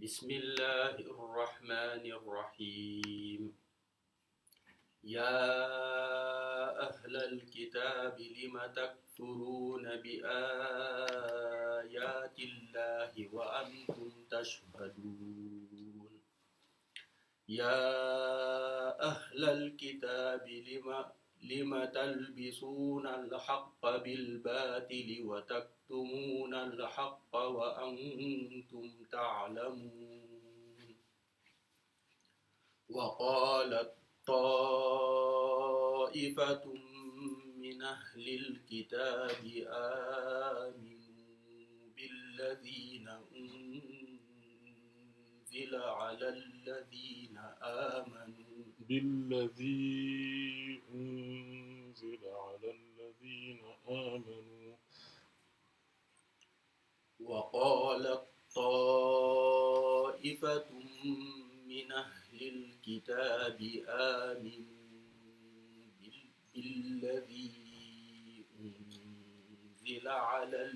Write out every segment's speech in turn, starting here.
بسم الله الرحمن الرحيم يا أهل الكتاب لم تكفرون بآيات الله وأنتم تشهدون يا أهل الكتاب لم تلبسون الحق بالباطل وتكتمون الحق وأنتم تعلمون وقالت طائفة من أهل الكتاب آمنوا بالذي أنزل على الذين آمنوا وقالت طائفة من أهل الكتاب آمنوا بالذي أنزل على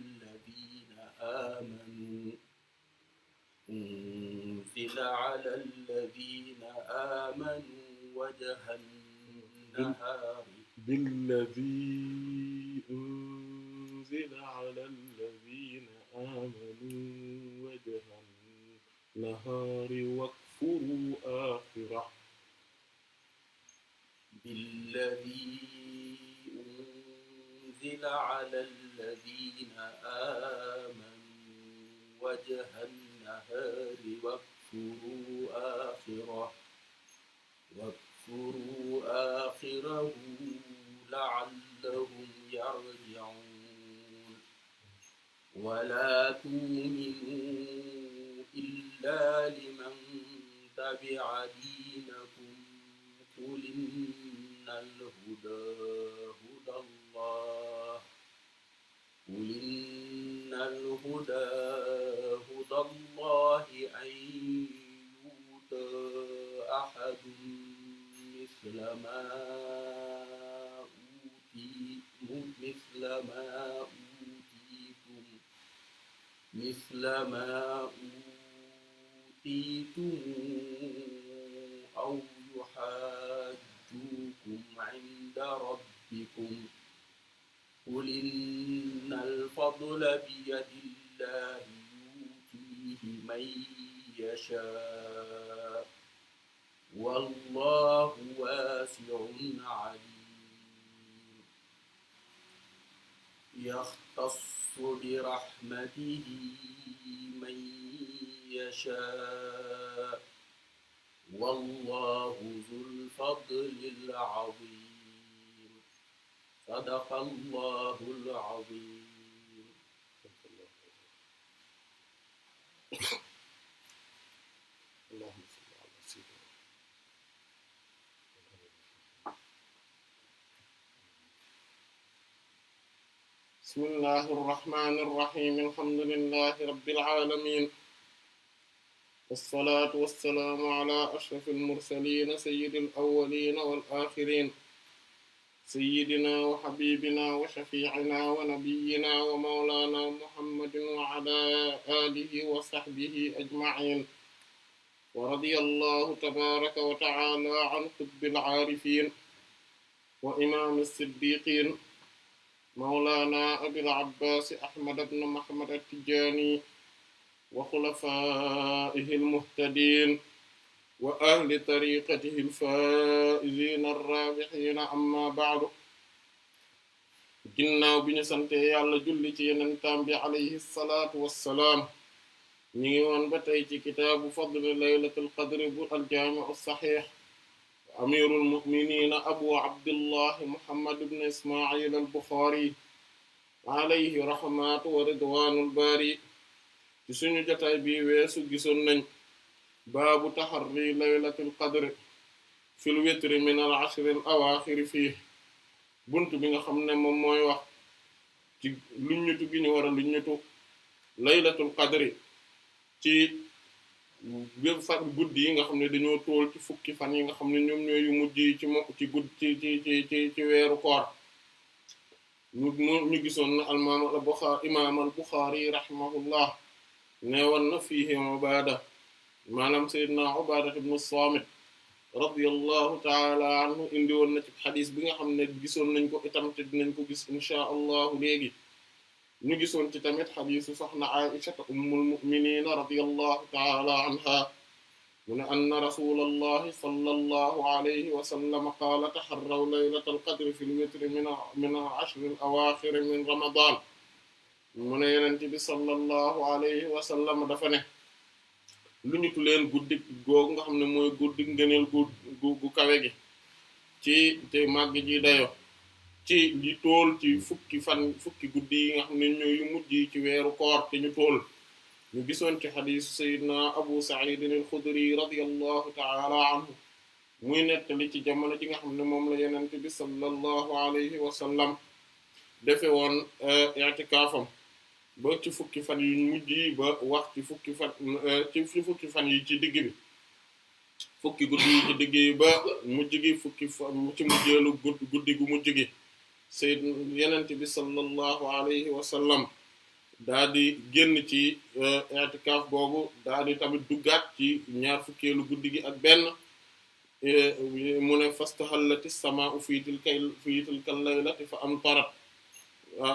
الذين آمنوا وجه النهار بالذي أنزل على الذين آمنوا وجه النهار واكفروا آخره بالذي أنزل على الذين آمنوا وجه النهار واكفروا آخره لعلهم يرجعون ولا تؤمنوا إلا لمن تبع دينكم قل إن الهدى هدى الله أن يؤتى أحد مثل ما أوتيتم أو يحاجوكم عند ربكم قل إن الفضل بيد الله يؤتيه من يشاء والله واسع عليم يختص برحمته من يشاء والله ذو الفضل العظيم صدق الله العظيم. اللهم صل على سيدنا. بسم الله الرحمن الرحيم الحمد لله رب العالمين والصلاة والسلام على أشرف المرسلين سيد الأولين والآخرين سيدنا وحبيبنا وشفيعنا ونبينا ومولانا محمد وعلى آله وصحبه أجمعين ورضي الله تبارك وتعالى عن قطب العارفين وإمام الصديقين مولانا أبي العباس أحمد بن محمد التجاني وخلفائه المهتدين وأهل طريقته الفائزين الرابحين أما بعد ginnaaw bi ñu sante yàlla julli ci yenentam bi alayhi salaatu wassalaam ñu ngi woon ba tey ci kitaabu fadli laylatul qadri bu al-jaami' as-sahih amirul mu'minin abu abdullah muhammad ibn isma'il al-bukhari alayhi rahmatu wa ridwanul bari ci suñu jotaay bi weesu gisoon nañ baabu taharri laylatul qadri fil witri min al-ashr al-awaakhir fii buntu bi nga xam ne moom mooy wax ci luññutu gi ñu war a luññutu laylatul qadri ci bépp fan guddi yi nga xam ne dañoo tool ci fukki fan yi nga xam ne ñoom ñooy yu mujj yi ci guddi ci weeru koor ñu gisoon na imaam al Bukhari rahimahullah ne woon na fiihi ubaada maanaam sayyidina Ubaada ibn Saamit radiyallahu ta'ala anhu indi woon na ci xadis bi nga xam ne gisoon nañ ko itam te dinañ ko gis insha allahu léegi ñu gisoon ci tamit xadisu soxna Aisha ummul mu'minin radiyallahu ta'ala anha mu ne anna rasulallahi sallallahu alayhi wa sallam qaala taharraw laylatal qadri fil witri min al-ashril awaakhir min ramadan mu ne yonent bi sallallahu alayhi wa sallam dafa ne lu ñu leen guddi googu nga xam ne mooy guddi ngëneel gu kawe gi ci te màgg ji dayo ci li tool ci fukki guddi yi nga xam ne ñooy yu mujj yi ci weeru koor te ñu tool ñu gisoon ci xadiis sayyidina Abu Sa'id al-Khudri radiyallahu ta'ala anhu muy nettali ci jamono ji nga xam ne moom la yonent bi sallallahu alayhi wa sallam defe woon i'tikaafam ba ci fukki fan yu mujj yi ba wax ci fukki fan yi ci digg bi fukki guddi yi ci digg yi ba mujj gi fukki fan ci mujjeelu guddi gu mujj gi sayyid yonent bi sallallahu alayhi wa sallam daa di génn ci i'tikaaf boobu daa di tamit duggaat ci ñaar fukkeelu guddi gi ak benn mu ne fastahallati as-samaa'u fi tilka al-laylati fa amtarat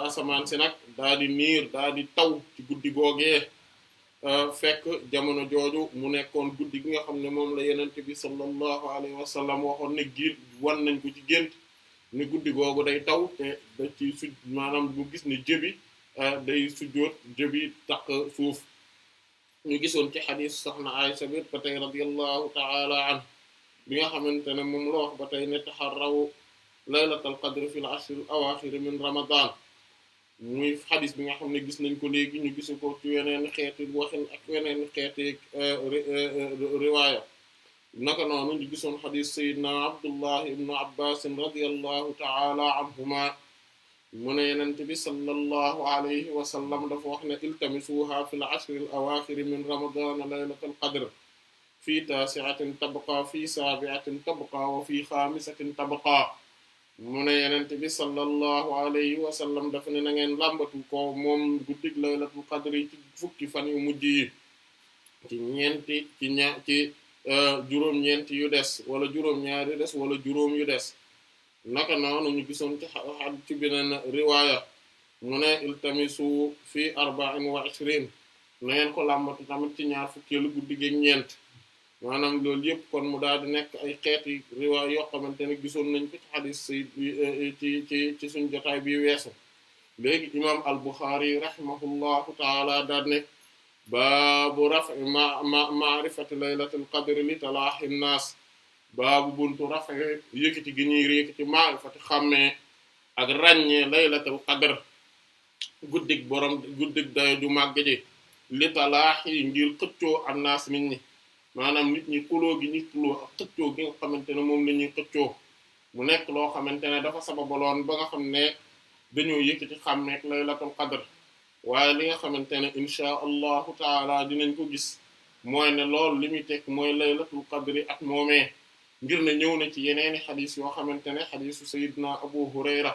asamaan si nag daa di niir daa di taw ci guddi googee fekk jamono jooju mu nekkoon guddi gi nga xam ne moom la yonent bi sallallahu alayhi wa sallam waxoon ne giir wan nañ ko ci gént ne guddi googu day taw te da ci maanaam bu gis ne jëbi day sujjóot jëbi taq suuf ñu gisoon ci xadiis soxna Aysa bi ba tey radiyallahu ta'ala anha bi nga xamante ne moom la wax ba tey ne taharraw laylatal qadri fil ashril awaakhir min ramadan muy xadis bi nga xam ne gis nañ ko léegi ñu gisu ko ci weneen xeeti waxin ak weneen xeeti riwaaya naka noonu ñu gisoon xadis sayyidina Abdullah ibn Abbas radiyallahu ta'ala anhuma mu ne Yonent bi sallallahu alayhi wa sallam dafa wax ne iltamisuha fil ashril awaakhir min ramadan laylatal qadr fi taasi'atin tabqa fi saabi'atin tabqa wa fi xaamisatin tabqa mu ne Yonent bi sallallahu alayhi wa sallam dafa ne na ngeen làmbatu ko moom guddig laylatul qadr ci fukki fan yu mujj yi ci juróom-ñeenti yu des wala juróom-ñaar yu des wala juróom yu des naka noonu ñu gisoon ci beneen riwaaya mu ne iltamisu fi arba'in wa ishrin na ngeen ko làmbatu tamit ci ñaar fukkeelu guddi gi ñeent maanaam loolu yëpp kon mu daal di nekk ay xeeti riwaay yoo xamante ne gisoon nañ ko ci xadis ci suñ jotaay bi weesu léegi imam al-Bukhari rahimahullahu taala daal ne baabu raf'i ma'rifati laylatil qadri li talaahi nnaas baabu buntu raf'i yëkkati gi ñuy yëkkati ma'rifati xàmmee ak ràññee laylatil qadr guddig dayo ju màgg ji li talaahi ngir xëccoo annaas nit ñi maanaam nit ñi xuloo gi ñi xuloo ak xëccoo gi nga xamante ne moom la ñuy xëccoo mu nekk loo xamante ne dafa sababaloon ba nga xam ne dañoo yëkkati xàmmeek laylatul qadr waaye li nga xamante ne inchaa allahu taala dinañ ko gis mooy ne loolu li muy tekk mooy laylatul qadri ak moomee ngir ne ñëw na ci yeneeni xadis yoo xamante ne xadisu sayidna abu hurayra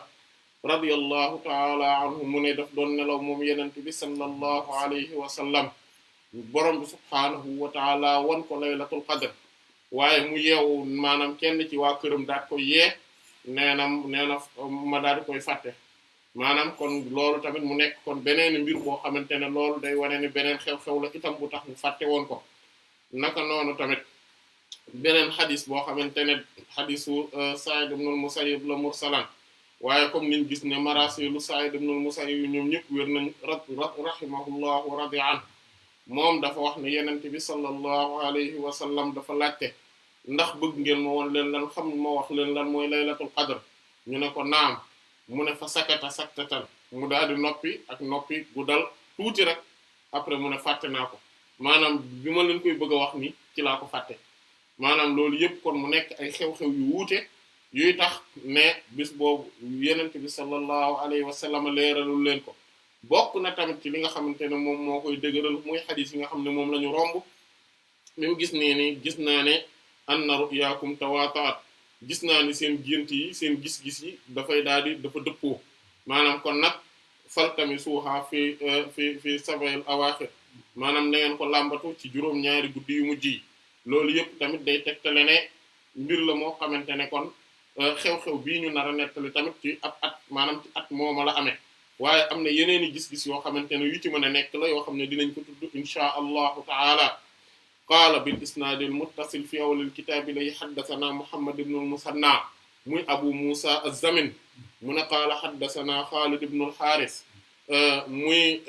radiyallahu taala anhu mu ne daf doon nelaw moom yenente bi sallallahu alayhi wa sallam borom bi subhaanahu wa taala wan ko laylatul qadr waaye mu yeewu maanaam kenn ci waa këram daat ko yee nee na ma daal di koy fàtte maanaam kon loolu tamit mu nekk kon beneen mbir boo xamante ne loolu day wane ni beneen xew-xew la itam bu tax mu fàtte woon ko naka noonu tamit beneen xadis boo xamante ne xadisu Sa'id ibn al-Musayyib la mursalan waaye comme niñ gis ne marasilu Sa'id ibn al-Musayyib ñoom ñëpp wér nañ rahimahullah wa radiya anhu moom dafa wax ne yenente bi sallallahu alayhi wa sallam dafa laajte ndax bëgg ngeen ma woon leen lan xam ma wax leen lan mooy laylatul qadr ñu ne ko naam mu ne fa sakata saktatan mu daal di noppi ak noppi gu dal tuuti rek après mu ne fàtte naa ko maanaam bi ma leen koy bëgg a wax ni ci laa ko fàtte maanaam loolu yëpp kon mu nekk ay xew-xew yu wuute yuy tax ne bis boobu yenente bi sallallahu alayhi wa sallam leeralul leen ko bokk na tamit ci li nga xamante ne moom moo koy dëgëral muy xadis yi nga xam ne moom la ñu romb même gis nee ni gis naa ne anna ru'yakum tawaataat gis naa ni seen gént yi seen gis-gis yi dafay daal di dafa dëppoo maanaam kon nag faltamisuha fi sab'il awaaxir maanaam na ngeen ko làmbatu ci juróom-ñaari guddi yu mujj yi loolu yëpp tamit day tegtale ne mbir la moo xamante ne kon xew-xew bii ñu nar a nettali tamit ci ab at maanaam ci at mooma la amee waaye am na yeneeni gis-gis yoo xamante ne yu ci mën a nekk la yoo xam ne dinañ ko tudd inshaa allahu taala qaala bil isnaadil muttasil fi awwalil kitaabi lay haddathana Muhammad ibn al-Musanna muy Abu Musa az-Zamin mu ne qaala haddathana Khalid ibn al-Harith muy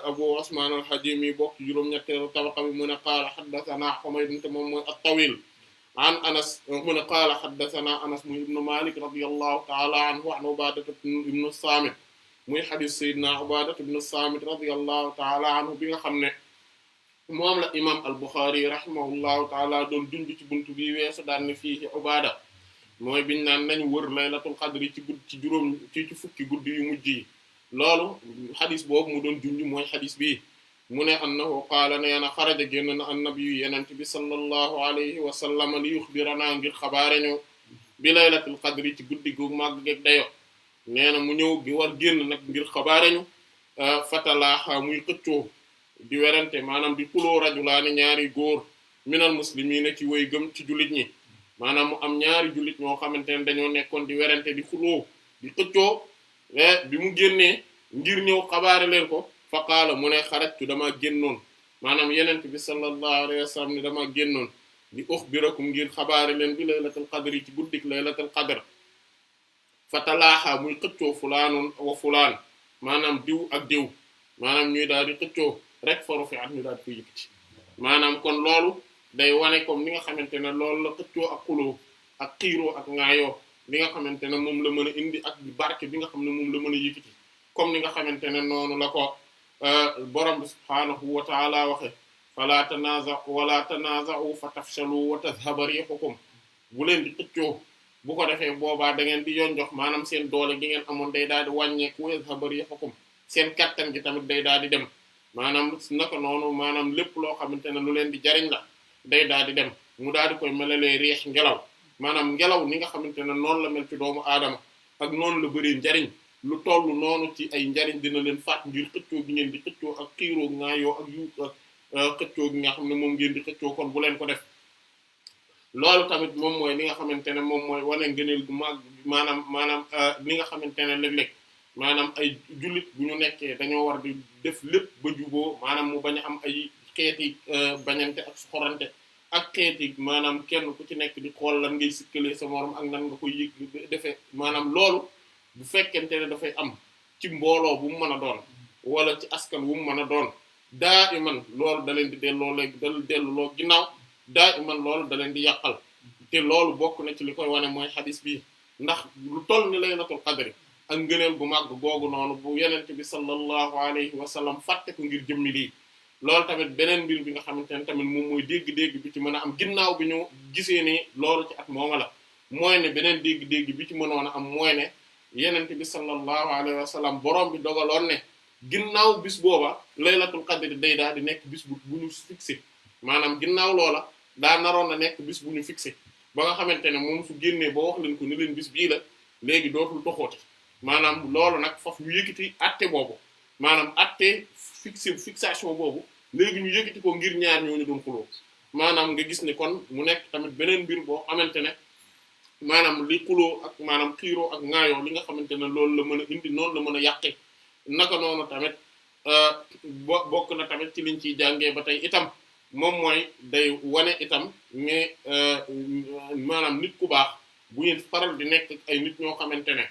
Abu Usman al-Hajimi bokk juróom-ñetteelu tabaqa bi mu ne qaala haddathana Humayd moom mooy at-Tawil an Anas mu ne qaala haddathana Anas muy ibn Malik radiyallahu ta'ala anhu an Ubadah ibn as-Samit muy hadith sayyidina Ubadah ibn as-Samit radiyallahu ta'ala anhu bi nga xam ne moom la imam al-Bukhari rahimahullahu ta'ala doon junj ci buntu bi weesu daan ne fii Ubaada mooy biñ naan nañ wër laylatul qadri ci juróom ci fukki guddi yu mujj yi loolu xadis boobu mu doon junj mooy xadis bii mu ne annahu qaala nee na xaraja génn na annabiyu yenent bi sallallahu alayhi wa sallam li yuxbirana ngir xabaare ñu bi laylatul qadri ci guddi gu màgg geeg dayo nee na mu ñëw gi war génn nag ngir xabaare ñu fatalaaxa muy xëccoo di werante maanaam di xuloo rajulaani ñaari góor minal muslimiina ci way gëm ci jullit ñi maanaam mu am ñaari jullit ñoo xamante ne dañoo nekkoon di werante di xuloo di xëccoo bi mu génnee ngir ñëw xabaare leen ko fa qaala mu ne xarajtu dama génnoon maanaam yenent bi sallallahu alayhi wa sallam ne dama génnoon di ukhbirakum ngir xabaare leen bi laylatul qadri ci guddik laylatul qadr fa talaaxa muy xëccoo fulaanun wa fulaan maanaam diw ak diw maanaam ñuy daal di xëccoo rek faru fi at ñu daal ko yëkkati maanaam kon loolu day wane comme li nga xamante ne loolu la xëccoo ak xuloo ak xiiroo ak ŋaayoo li nga xamante ne moom la mën a indi ak barke bi nga xam ne moom la mën a yëkkati comme ni nga xamante ne noonu la ko borom bi subhaanahu wa ta'ala waxe fala tanaza'u wala tanaza'u fa tafshalu wa tadhhaba rihukum bu leen di xëccoo bu ko defee boobaa da ngeen di yonjox maanaam seen doole gi ngeen amoon day daal di wàññeeku wa tadhhaba rihukum seen kattan gi tamit day daal di dem maanaam naka noonu maanaam lépp loo xamante ne lu leen di jariñ la day daal di dem mu daal di koy melalee riix ngelaw maanaam ngelaw ni nga xamante ne noonu la mel ci doomu aadama ak noonu la bari njariñ lu tollu noonu ci ay njariñ dina leen faat ngir xëccoo gi ngeen di xëccoo ak xiiroo ngaayoo ak yu xëccoo gi nga xam ne moom ngeen di xëccoo kon bu leen ko def loolu tamit moom mooy li nga xamante ne moom mooy wane ngëneel gu mag maanaam li nga xamante ne léeg-léeg maanaam ay jullit bu ñu nekkee dañoo war di def lépp ba juboo maanaam mu bañ a am ay xeeti bañante ak xorante ak xeeti maanaam kenn ku ci nekk di xool lan ngay sikkalee sa morom ak nan nga koy yëg defee maanaam loolu bu fekkente ne dafay am ci mbooloo bu mu mën a doon wala ci askan wu mu mën a doon daa iman loolu da leen di delloo léegi da delloo ginnaaw daa iman loolu da leen di yàqal te loolu bokk na ci li koy wane mooy xadis bi ndax lu toll ni laylatul qadri ak ngëneel gu màgg googu noonu bu yenente bi sallallahu alayhi wa sallam fàtte ko ngir jëmmi lii loolu tamit beneen mbir bi nga xamante ne tamit moom mooy dégg-dégg bi ci mën a am ginnaaw bi ñu gisee ni loolu ci at mooma la mooy ne beneen dégg-dégg bi ci mënoon a am mooy ne yenente bi sallallahu alayhi wa sallam borom bi dogaloon ne ginnaaw bis booba laylatul qadr day daal di nekk bis bu ñu fixé maanaam ginnaaw loola daa naroon na nekk bis bu ñu fixé ba nga xamante ne moom su génnee ba wax leen ko ni leen bis bii la léegi dootul toxooti maanaam loolu nag foofu ñu yëkkati atte boobu maanaam atte fixation boobu léegi ñu yëkkati ko ngir ñaar ñooñu doon xuloo maanaam nga gis ne kon mu nekk tamit beneen mbir boo xamante ne maanaam li xuloo ak maanaam xiiroo ak ŋaayoo li nga xamante ne loolu la mën a indi noonu la mën a yàqe naka noonu tamit bokk na tamit ci liñ ciy jàngee ba tey itam moom mooy day wane itam mais maanaam nit ku baax bu ñu faral di nekk ay nit ñoo xamante ne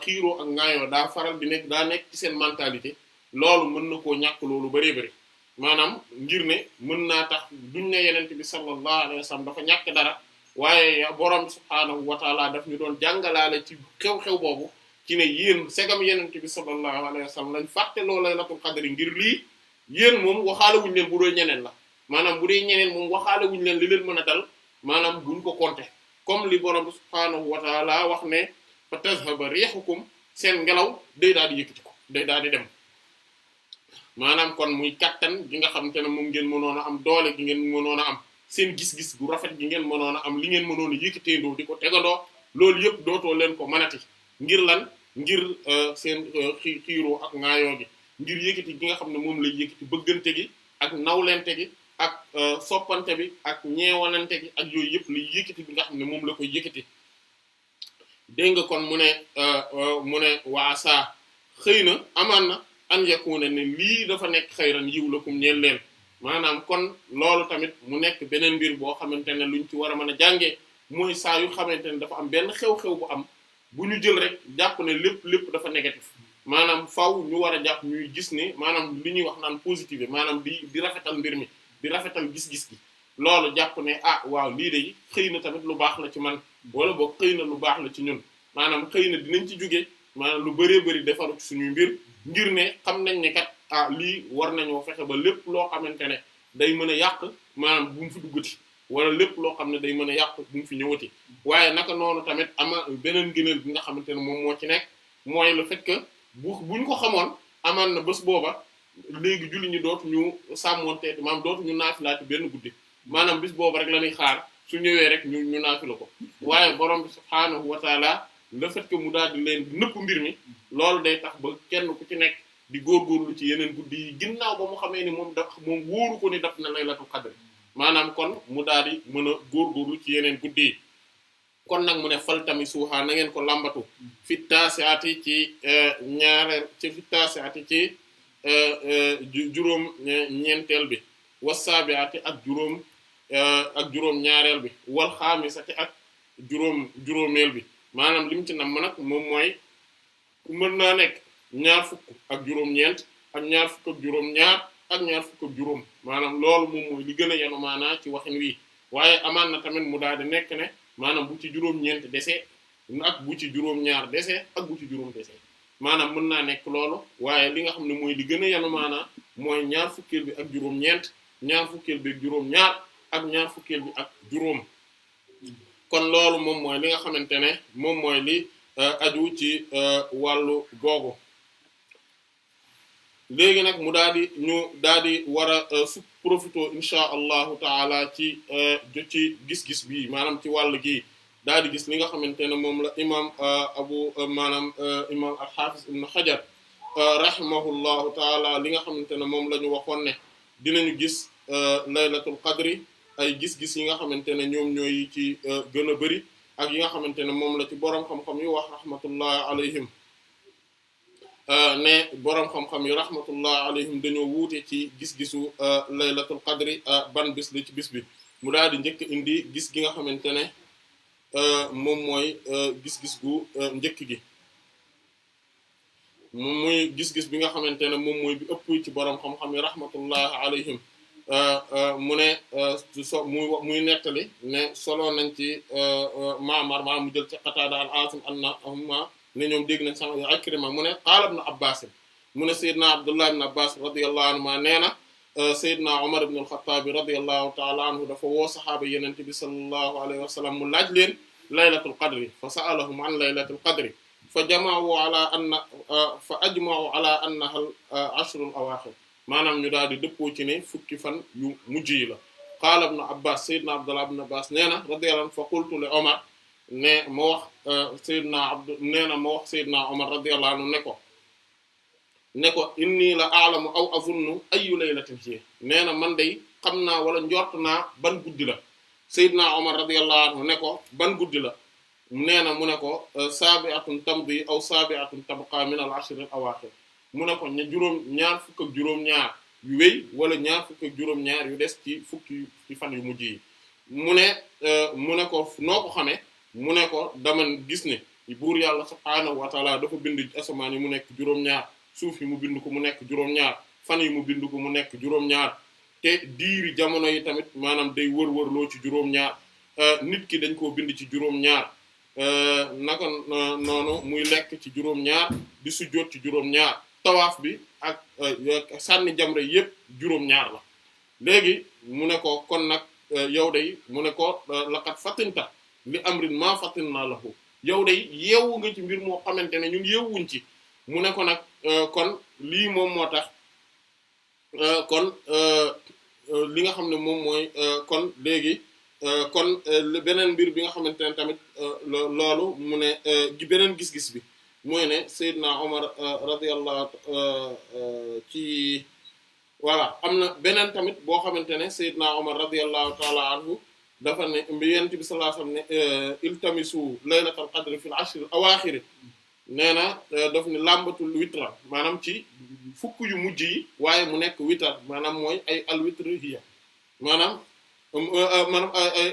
xiiroo ak ŋaayoo daa faral di nekk daa nekk ci seen mentalité loolu mën na koo ñàkk loolu bari bari maanaam ngir ne mën naa tax duñ ne yenente bi sallallahu alayhi wa sallam dafa ñàkk dara waaye borom bi subhaanahu wa taala daf ñu doon jàngalaale ci xew-xew boobu ci ne yéen segam yenente bi sallallahu alayhi wa sallam lañ fàtte loolu laylatul qadri ngir lii yéen moom waxaale wuñ leen bu dee ñeneen la maanaam bu dee ñeneen moom waxaale wuñ leen li leen mën a dal maanaam buñ ko compter comme li borom bi subhaanahu wa taala wax ne fa tazhaba rihukum seen ngelaw day daal di yëkkati ko day daal di dem maanaam kon muy kattan gi nga xamante ne moom ngeen mënoon a am doole gi ngeen mënoon a am seen gis-gis bu rafet gi ngeen mënoon a am li ngeen mënoon a yëkkateendoo di ko tegandoo loolu yëpp dootoo leen ko mënati ngir lan ngir seen xiiroo ak ŋaayoo gi ngir yëkkati gi nga xam ne moom lay yëkkati bëggante gi ak nawlente gi ak soppante bi ak ñeewalante gi ak yooyu yëpp lay yëkkati bi nga xam ne moom la koy yëkkati dégg nga kon mu ne waasa xëy na amaan na an yakuna ne lii dafa nekk xayran yiw lakum ñeel leen maanaam kon loolu tamit mu nekk beneen mbir boo xamante ne luñ ci war a mën a jàngee mooy saa yu xamante ne dafa am benn xew-xew bu am bu ñu jël rek jàpp ne lépp dafa négatif maanaam faw ñu war a jàpp ñuy gis ne maanaam li ñuy wax naan positive maanaam di rafetal mbir mi di rafetal gis-gis gi loolu jàpp ne ah waaw lii de xëy na tamit lu baax la ci man wala boog xëy na lu baax la ci ñun maanaam xëy na dinañ ci jóge maanaam lu bëree bëri defaru ci suñuy mbir ngir ne xam nañ ne kat ah lii war nañoo fexe ba lépp loo xamante ne day mën a yàq maanaam bu mu fi duggati wala lépp loo xam ne day mën a yàq bu mu fi ñëwati waaye naka noonu tamit ama beneen gëneel bi nga xamante ne moom moo ci nekk mooy le fait que buñ ko xamoon amaan na bés booba léegi julli ñi dootuñu sàmmoonte maanaam dootuñu naafilaati benn guddi maanaam bis booba rek la ñuy xaar su ñëwee rek ñu naafila ko waaye borom bi subhaanahu wa taala le fait que mu daal di leen nëpp mbir mi loolu day tax ba kenn ku ci nekk di góorgóorlu ci yeneen guddi yi ginnaaw ba mu xamee ni moom wóoru ko ni daf na laylatul qadr maanaam kon mu daal di mën a góorgóorlu ci yeneen guddi yi kon nag mu ne fal tamit suuxaa na ngeen ko lambatu fi taasiati ci ñaareel ci fi taasiati ci juróom ñeenteel bi wasaabiati ak juróom ñaareel bi wal xaamisati ak juróomeel bi maanaam lim ci nam nag moom mooy mën naa nekk ñaar fukk ak juróom-ñeent ak ñaar fukk ak juróom-ñaar ak ñaar fukk ak juróom maanaam loolu moom mooy li gën a yanu maanaa ci waxin wi waaye amaan na tamit mu daal di nekk ne maanaam bu ci juróom-ñeent dese ak bu ci juróom-ñaar dese ak bu ci juróom dese maanaam mën naa nekk loolu waaye li nga xam ne mooy li gën a yanu maanaa mooy ñaar fukkeel bi ak juróom-ñeent ñaar fukkeel bi ak juróom-ñaar ak ñaar fukkeel bi ak juróom kon loolu moom mooy li nga xamante ne moom mooy li aju ci wàllu googu léegi nag mu daal di war a su profité insha allahu taala ci gis-gis bi maanaam ci wàll gi daal di gis li nga xamante ne moom la imam imam al-Hafiz ibn Hajar rahimahullahu taala li nga xamante ne moom la ñu waxoon ne dinañu gis laylatul qadri ay gis-gis yi nga xamante ne ñoom ñooy ci gën a bari ak yi nga xamante ne moom la ci boroom xam-xam yi wax rahmatullahi alayhim ne boroom xam-xam yi rahmatullahi alayhim dañoo wuute ci gis-gisu laylatul qadri ban bis la ci bis bi mu daal di njëkk indi gis gi nga xamante ne moom mooy gis-gis gu njëkk gi moom muy gis-gis bi nga xamante ne moom mooy bi ëpp ci boroom xam-xam yi rahmatullahi alayhim mu ne muy nettali ne solo nañ ci Ma'mar mu jël ci Qatada al-Asim annahuma ne ñoom dégg nañ sama Ikrima mu ne qaala ibn Abbas mu ne Seydina Abdullah ibn Abbas radiyallahu anhuma nee na Seydina Umar ibn al-Khattab radiyallahu ta'ala anhu dafa woo saxaaba Yonent bi sallallahu alayhi wa sallam mu laaj leen laylatul qadri fa sa'alahum an laylatul qadri fa ajma'u ala annaha al-ashrul awaakhir maanaam ñu daal di dëppoo ci ne fukki fan yu mujj yi la qaala ibn Abbas Seydina Abdullah ibn Abbas nee na radiyallahu anhu fa qultu li Umar ne ma wax Seydina Umar radiyallahu anhu ne ko inni la a'lamu aw azunnu ayyu laylatin hiya nee na man day xam naa wala njort naa ban guddi la Seydina Umar radiyallahu anhu ne ko ban guddi la nee na mu ne ko sabi'atun tamdi aw sabi'atun tabqa min al-ashr al-awakhir mu ne ko ñaar fukk ak juróom-ñaar yu wéy wala ñaar fukk ak juróom-ñaar yu des ci fukki ci fan yu mujj yi mu ne ko noo ko xamee mu ne ko dama gis ne buur yàlla subhaanahu wa taala dafa bind asamaan yi mu nekk juróom-ñaar suuf yi mu bind ko mu nekk juróom-ñaar fan yi mu bind ko mu nekk juróom-ñaar te diiri jamono yi tamit maanaam day wër-wërloo ci juróom-ñaar nit ki dañ koo bind ci juróom-ñaar naka noonu muy lekk ci juróom-ñaar di sujjóot ci juróom-ñaar tawaaf bi ak sànni jamra yépp juróom-ñaar la léegi mu ne ko kon nag yow day mu ne ko laqad fatinta li amrin ma fatinna lahu yow day yeewu nga ci mbir moo xamante ne ñun yeewuñ ci mu ne ko nag kon lii moom moo tax kon li nga xam ne moom mooy kon léegi beneen mbir bi nga xamante ne tamit loolu mu ne beneen gis-gis bi mooy ne Seydina Omar radiyallahu ci voilà am na beneen tamit boo xamante ne Seydina Omar radiyallahu ta'ala anhu dafa ne Yonent bi sallallahu alayhi wasallam ne iltamisu laylatal qadri fil ashr awaaxir nee na daf ne làmbatul witra maanaam ci fukk yu mujj yi waaye mu nekk witar maanaam mooy ay al witr hiya maanaam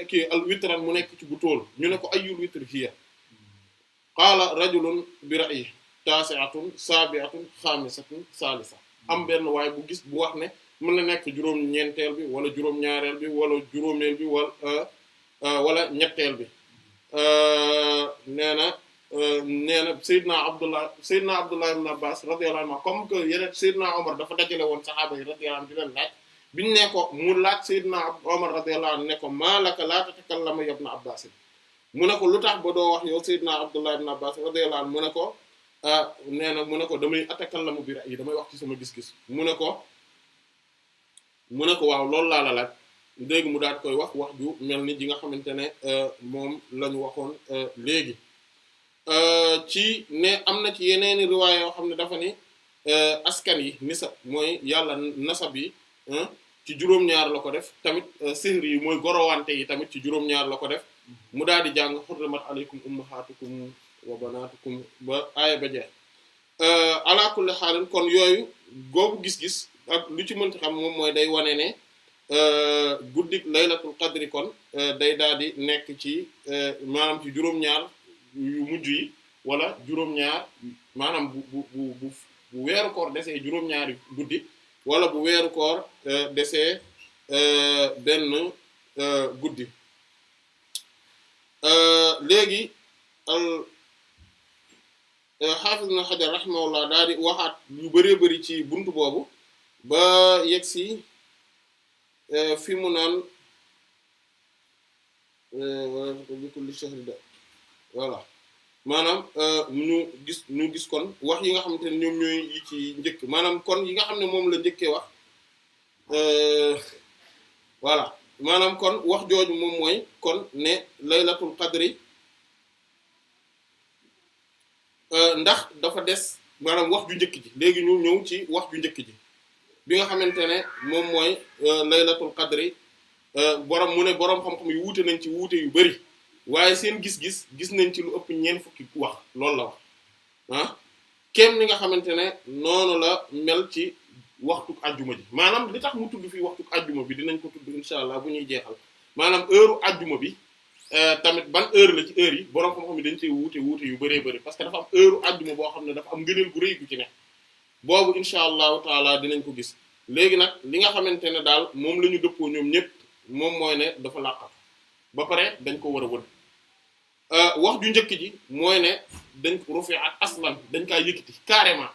kii al witran mu nekk ci bu tóol ñu ne ko ayyul witr hiya qaala rajulun bi ra'yi taasi'atun saabi'atun xaamisatun saalisa am benn waaye bu gis bu wax ne mën na nekk juróom-ñeenteel bi wala juróom-ñaareel bi wala juróomeel bi wala ñetteel bi nee na Seydina Abdullah ibn Abbas radiyallahu anhu comme que yeneen Seydina Omar dafa dajale woon saxaaba yi radiyallahu anhu di leen laaj biñu ne ko mu laaj Seydina Omar radiyallahu anhu ne ko maa laka laa tatakallamu ya ibn Abbas mu ne ko lu tax ba doo wax yow Seydina Abdullah ibn Abbas radiyallahu anhu mu ne ko damay atakallamu bi ra'yi damay wax ci sama gis-gis mu ne ko waaw loolu laa la laaj léegi mu daal koy wax ju mel ni ji nga xamante ne moom la ñu waxoon léegi ci ne am na ci yeneeni riwaaya yoo xam ne dafa ni askan yi nisab mooy yàlla nasab yi ci juróom-ñaar la ko def tamit sihr yi mooy gorowante yi tamit ci juróom-ñaar la ko def mu daal di jàng hurrimat alaykum ummahatukum wa banatukum ba aaya ba jeex ala kulli xaalin kon yooyu googu gis-gis ak lu ci mënti xam moom mooy day wane ne guddik laylatul qadri kon day daal di nekk ci maanaam ci juróom-ñaar yu mujj yi wala juróom-ñaar maanaam bu weeru koor desee juróom-ñaari guddi wala bu weeru koor desee benn guddi léegi Hafiz Ibn Hajar rahimahullah daal di waxaat yu bëree bëri ci buntu boobu ba yegg si fi mu naan bi kulli shahr da voilà maanaam ñu gis kon wax yi nga xamante ne ñoom ñooy yi ci njëkk maanaam kon yi nga xam ne moom la njëkkee wax voilà maanaam kon wax jooju moom mooy kon ne laylatul qadri ndax dafa des maanaam wax ju njëkk ji léegi ñu ñëw ci wax ju njëkk ji bi nga xamante ne moom mooy laylatul qadri mu ne boroom xam-xam yi wuute nañ ci wuute yu bari waaye seen gis nañ ci lu ëpp ñeent fukki wax loolu la wax kéem ni nga xamante ne noonu la mel ci waxtu ajjuma ji maanaam li tax mu tudd fii waxtu ajjuma bi dinañ ko tudd insha allah bu ñuy jeexal maanaam heure ajjuma bi tamit ban heure la ci heure yi boroom xam-xam yi dañ cee wuute yu bëree bëri parce que dafa am heure ajjuma boo xam ne dafa am ngëneel gu rëy gu ci ne boobu insha allahu taala dinañ ko gis léegi nag li nga xamante ne daal moom la ñu dëppoo ñoom ñëpp moom mooy ne dafa làqat ba pare dañ ko war a wër wax ju njëkk ji mooy ne dañ ko rufi'at aslan dañ kaa yëkkati carrément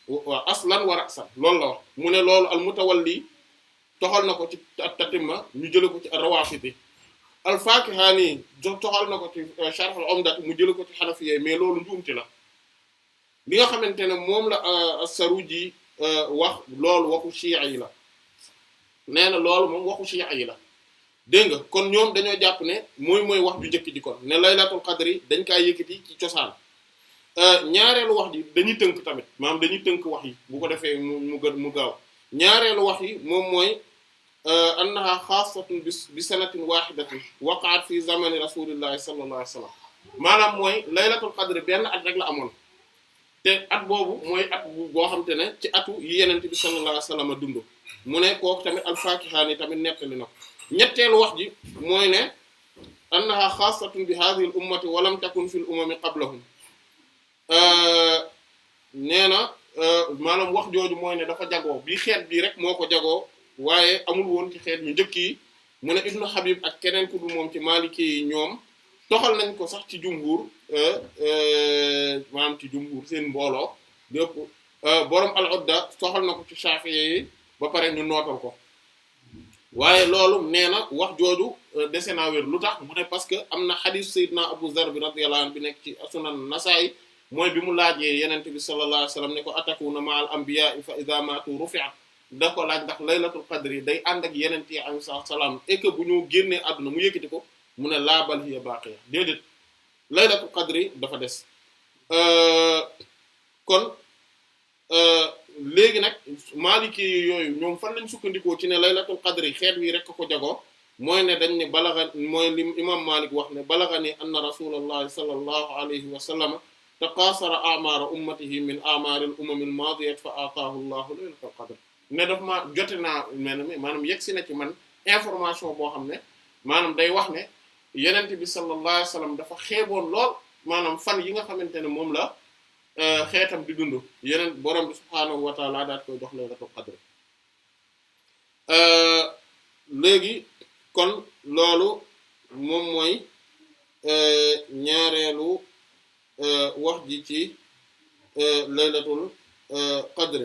waaw aslan wa ra'san loolu la wax mu ne loolu al mutawalli toxal na ko ci at-tatimma ñu jële ko ci ar-rawafidi al-Fakihani toxal na ko ci sharh al-umdah mu jële ko ci hanafiyya mais loolu njuumte la li nga xamante ne moom la as-Saruji wax loolu waxu shi'a yi la nee na loolu moom waxu shi'a yi la dégg nga kon ñoom dañoo jàpp ne mooy wax ju njëkk ji kon ne laylatul qadri dañ kaa yëkkati ci cosaan ñaareelu wax ji dañuy tënk tamit maanaam dañuy tënk wax yi bu ko defee mu gaaw ñaareelu wax yi moom mooy annaha xaasatun bi sanatin wahidatin waqa'at fi zamani rasulillahi sallallahu alayhi wasallam maanaam mooy laylatul qadri benn at rek la amoon te at boobu mooy at boo xam te ne ci atu yi yenente bi sallallahu alayhi wasallam dund mu ne kooku tamit al-Fakihani tamit nettali na ko ñetteelu wax ji mooy ne annaha xaasatun bi hadhihi al ummati wa lam takun fi al umami qablahum nee na maanaam wax jooju mooy ne dafa jagoo bii xeet bii rek moo ko jagoo waaye amul woon ci xeet ñu njëkk yi mu ne Ibnu Habib ak keneen ku dul moom ci Maliki yi ñoom toxal nañ ko sax ci jumhur maanaam ci jumhur seen mbooloo dépp borom al-Udda toxal na ko ci Shafi'i yi ba pare ñu nootal ko waaye loolu nee na wax jooju dese naa wér lu tax mu ne parce que am na xadiis Seydina Abu Zar bi radiyallahu anhu bi nekk ci Sunan Nasa'i mooy bi mu laajee yenente bi sallallahu alayhi wasallam ne ko atakuna ma'al anbiya'i fa idha matu rufi'at da ko laaj ndax laylatul qadri day ànd ak yenente yi alayhi salaam et que bu ñu génnee àdduna mu yëkkati ko mu ne laabal hiya baqiya déedéet laylatul qadri dafa des kon léegi nag Maliki yooyu ñoom fan lañ sukkandikoo ci ne laylatul qadri xeet wi rek ko jagoo mooy ne dañ ne balaga mooy li imam Malik wax ne balaga ni anna rasulallahi sallallahu alayhi wa sallam taqaasara a'maara ummatihi min a'maaril umamil maadiyati fa ataahu llahu laylatul qadr ne daf ma jote naa maanaam yegg si na ci man information boo xam ne maanaam day wax ne yenent bi sallallahu alayhi wa sallam dafa xeeboon lool maanaam fan yi nga xamante ne moom la xeetam di dund yeneen borom bi subhaanahu wa taala daat koy jox laylatul qadr léegi kon loolu moom mooy ñaareelu wax ji ci laylatul qadr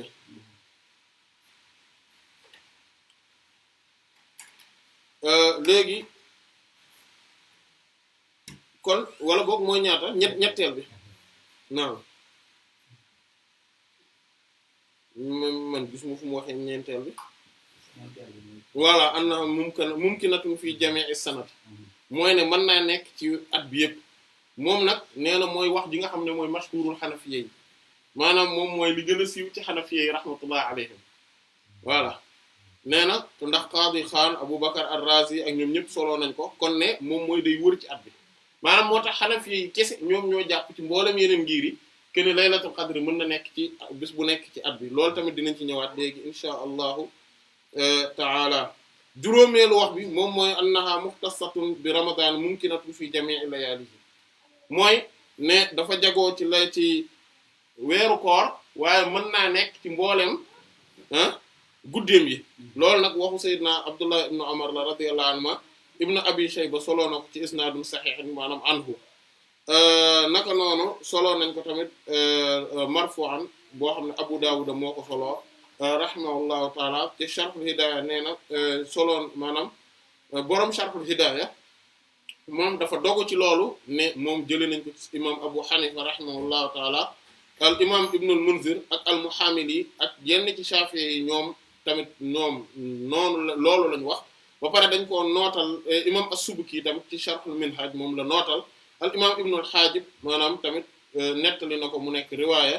léegi kon wala boog mooy ñaata ñetteel bi naam man gisuma fu mu waxee ñeenteel bi voilà anna mumkinatun fi jami'i sanat mooy ne mën naa nekk ci at bi yëpp moom nag nee na mooy wax ji nga xam ne mooy mashhurul hanafiyyi yi maanaam moom mooy li gën a siiw ci hanafiyyi yi rahmatullah alayhim voilà nee na ndax Qadi Khan Aboubacar ar-Razi ak ñoom ñëpp soloo nañ ko kon ne moom mooy day wër ci at bi maanaam moo tax hanafiyyi yi kese ñoom ñoo jàpp ci mboolem yeneen ngir yi que ne laylatul qadr mën na nekk ci bis bu nekk ci at bi loolu tamit dinañ ci ñëwaat léegi insha allahu taala juróomeelu wax bi moom mooy annaha mukhtasatun bi ramadan mumkinatun fi jami'i layalihi mooy ne dafa jagoo ci lay ci weeru koor waaye mën naa nekk ci mboolem guddeem yi loolu nag waxu sayyidina Abdullah ibn Umar la radiyallahu anhuma ibnu Abi Shayba soloo na ko ci isnaadun sahih maanaam anhu naka noonu solo nañ ko tamit marfu'an boo xam ne Abu Dawud moo ko solo rahimahullahu taala ci Sharhul Hidaya nee na solo maanaam borom Sharhul Hidaya moom dafa dogu ci loolu ne moom jëlee nañ ko ci imam Abu Hanifa rahimahullahu taala al imam Ibnul Munzir ak al Muhamili ak yenn ci Shafi'i yi ñoom tamit ñoom noonu la loolu lañ wax ba pare dañ ko nootal imam as-Subki tamit ci Sharhul Minhaj moom la nootal. al imam ibnul Hajib maanaam tamit nettali na ko mu nekk riwaaya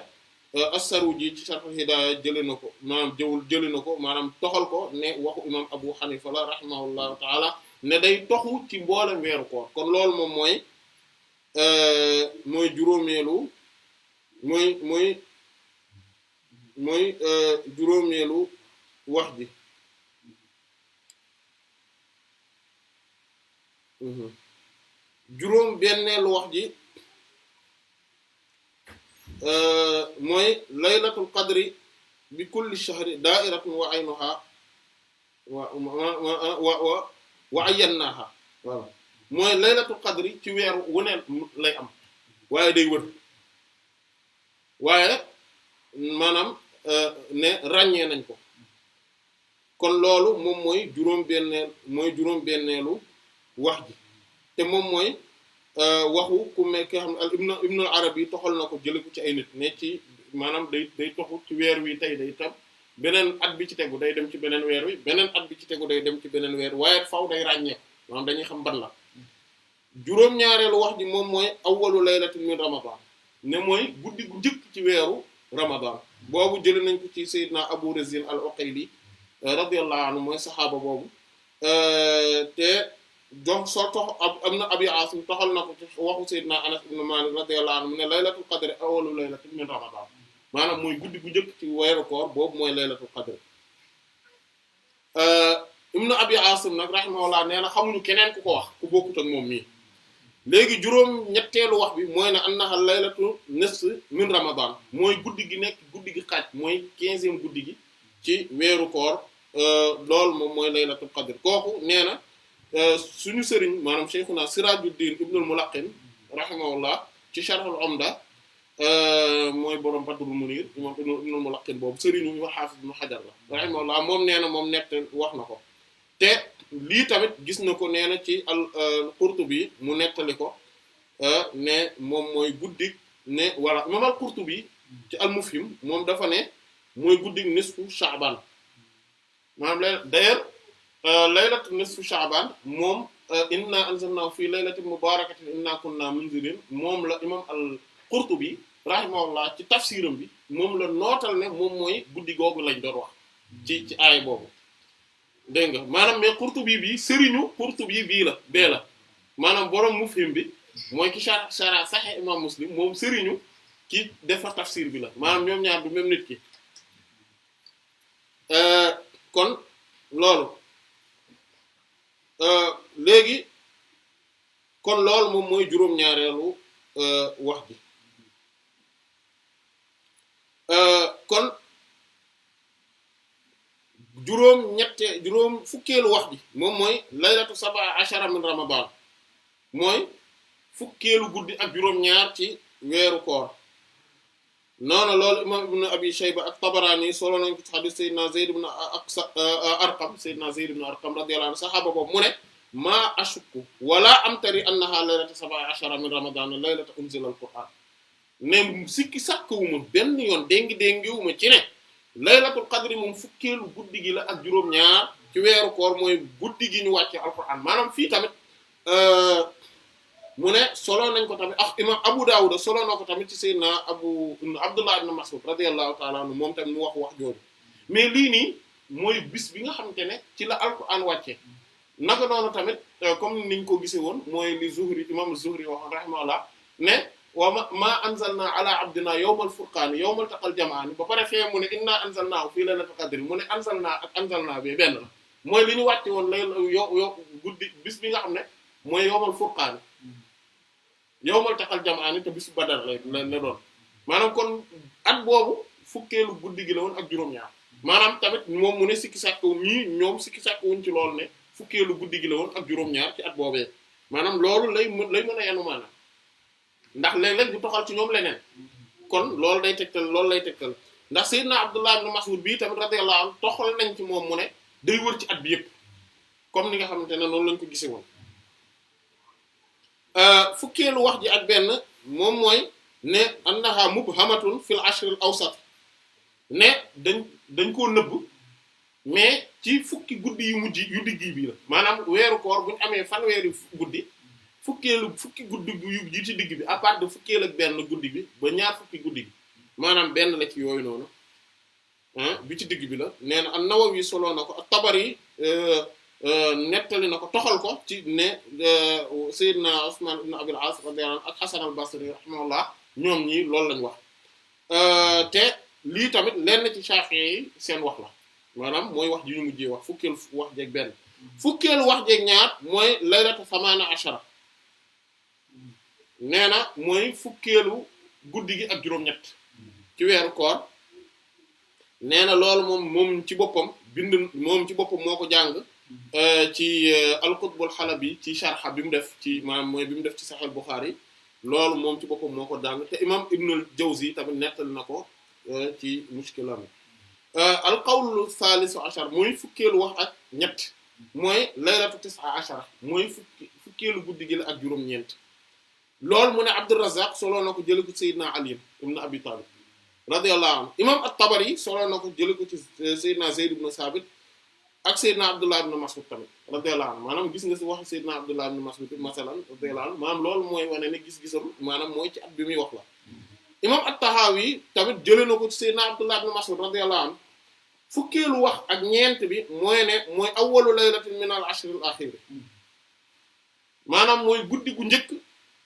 as-Saruji ci Sharh al-Hidaya jëlee na ko maanaam jëlee na ko maanaam toxal ko ne waxu imam Abu Hanifa la rahimahullahu taala ne day toxu ci mboolem weeru koor kon loolu moom mooy juróomeelu mooy juróomeelu wax ji juróom benneelu wax ji mooy laylatul qadri bi kulli shahri da'iratun wa aynuha wa ayyannaha voilà mooy laylatul qadri ci weeru wuneel lay am waaye day wër waaye maanaam ne ràññee nañ ko kon loolu moom mooy juróom benneelu wax ji te moom mooy waxu ku ki xam ne ibnu al-Arabi toxal na ko jële ko ci ay nit ne ci maanaam day toxu ci weer wi tey day tam beneen at bi ci tegu day dem ci beneen weer wi beneen at bi ci tegu day dem ci beneen weer waaye faw day ràññee maanaam dañuy xam ban la juróom-ñaareelu wax ji moom mooy awwalu laylatin min ramadan ne mooy guddi gu njëkk ci weeru ramadan boobu jële nañ ko ci sayyidina Abu Razin al-Uqayli radiyallahu anhu mooy saxaaba boobu te donc soo tox am na Abi Asim toxal na ko ci waxu sayyidina Anas ibn Malik radiyallahu anhu mu ne laylatul qadr awwalu laylatin min ramadan maanaam mooy guddi gu njëkk ci weeru koor boobu mooy laylatul qadr ibn Abi Asim nag rahimahullah nee na xamuñu keneen ku ko wax ku bokkut ak moom mii léegi juróom ñetteelu wax bi mooy ne annaha laylatu nisf min ramadan mooy guddi gi nekk guddi gi xaaj mooy 15e guddi gi ci weeru koor loolu moom mooy laylatul qadr kooku nee na suñu sëriñ maanaam Shaykhuna Sirajuddin ibnul Mulaqqin rahimahullah ci Sharhul Umda mooy borom Badrul Munir imam ibnul Mulaqqin boobu sëriñu ñu Hafiz ibn Hajar la rahimahullah moom nee na moom nett wax na ko te lii tamit gis na ko nee na ci al-Qurtubi mu nettali ko ne moom mooy guddik ne voilà imam al-Qurtubi ci al-Mufhim moom dafa ne mooy guddik nisfu Sha'ban maanaam d'ailleurs laylatu nisfu Sha'ban moom inna anzalnahu fi laylatin mubarakatin inna kunna munzirin moom la imam Qurtubi rahimahullah ci tafsiram bi moom la nootal ne moom mooy guddi googu lañ doon wax ci aay boobu dégg nga maanaam mais Qurtubi bi sëriñu Qurtubi bii la bee la maanaam borom Mufhim bi mooy ki shara Sahih imam Muslim moom sëriñu ki defar tafsir bi la maanaam ñoom ñaar du même nit ki kon loolu léegi kon loolu moom mooy juróom-ñaareelu wax bi kon juróom fukkeelu wax bi moom mooy laylatu sab'a ashara min ramadan mooy fukkeelu guddi ak juróom-ñaar ci weeru koor noonu loolu imam ibn abi shayba ak tabarani solo nañ ko ci hadith sayyidina zayd ibn arqam sayyidina zayd ibn arqam radiyallahu anhu saxaaba boobu mu ne maa ashukku wala amtari annaha laylatu sab'a ashara min ramadan laylatu unzila al-qur'an ne sikki sàkkawuma benn yoon déngiwuma ci ne laylatul qadri moom fukkeelu guddi gi la ak juróom-ñaar ci weeru koor mooy guddi gi ñu wàcce alquran maanaam fii tamit mu ne solo nañ ko tamit ak imam Abu Dawud solo na ko tamit ci sayyidina Abdullah ibn Mas'ud radiyallahu ta'ala anhu moom tamit mu wax jooju mais lii nii mooy bis bi nga xamante ne ci la alquran wàcce naka noonu tamit comme niñ ko gisee woon mooy li Zuhri imam Zuhri wax rahimahullah ne wa ma anzalna ala abdina yawmal furqaan yawmal taqal jam'aan ba pare fee mu ne inna anzalnaahu fii laylatul qadr mu ne anzalna ak anzalna bi benn la mooy li ñu wàcce woon lay guddi bis bi nga xam ne mooy yawmal furqaan yawmal taqal jam'aan te bisu Badar la doon maanaam kon at boobu fukkeelu guddi gi la woon ak juróom-ñaar maanaam tamit moom mu ne sikki sàkk ñoom sikki sàkk wuñ ci loolu ne fukkeelu guddi gi la woon ak juróom-ñaar ci at boobee maanaam loolu lay mën a yanu maanaam ndax léeg-léeg du toxal ci ñoom leneen kon loolu lay tegtal ndax Seydina Abdullah ibn Mas'ud bii tamit radiyallahu anhu toxal nañ ci moom mu ne day wër ci at bi yëpp comme ni nga xamante ne noonu lañ ko gisee woon fukkeelu wax ji ak benn moom mooy ne annaha mubhamatun fil ashr al awsat ne dañ koo nëbb mais ci fukki guddi yu mujj yu digg bi la maanaam weeru koor bu ñu amee fanweeri guddi fukki guddi yu ci digg bi à part de fukkeel ak benn guddi bi ba ñaar fukki guddi bi maanaam benn la ci yooyu noonu bi ci digg bi la nee na an-Nawawi soloo na ko at-Tabari nettali na ko toxal ko ci ne Seydina Usman ibn Abil As radiyallahu anhu ak Hasan al-Basri rahimahullah ñoom ñii loolu lañ wax te lii tamit lenn ci Shafi'i yi seen wax la maanaam mooy wax ji ñu mujjee wax fukkeelu wax jeeg benn fukkeelu wax jeeg ñaar mooy laylatu samaana ashara nee na mooy fukkeelu guddi gi ak juróom-ñett ci weeru koor nee na loolu moom ci boppam moom ci boppam moo ko jàng ci al-Qutb al-Halabi ci sharh bi mu def ci maanaam mooy bi mu def ci Sahih Bukhari loolu moom ci boppam moo ko jàng te imam Ibn al-Jawzi tamit nettali na ko ci Mushkilam al-qawlu thalithu ashar mooy fukkeelu wax ak ñett mooy laylatu tis'a ashara mooy fukkeelu guddi gi la ak juróom-ñeent loolu mu ne Abdurrazzaq soloo na ko jële ko ci Seydina Ali ibn Abi Talib radiyallahu anhu imam at-Tabari soloo na ko jële ko ci Seydina Zayd ibn Sabit ak Seydina Abdullah ibn Mas'ud tamit radiyallahu anhu maanaam gis nga ci wax Seydina Abdullah ibn Mas'ud masalan radiyallahu anhu maanaam loolu mooy wane ne gis-gisam maanaam mooy ci at bi muy wax la imam at-Tahawi tamit jële na ko ci Seydina Abdullah ibn Mas'ud radiyallahu anhu fukkeelu wax ak ñeent bi mooy ne mooy awwalu laylatin min al-ashr al-akhir maanaam mooy guddi gu njëkk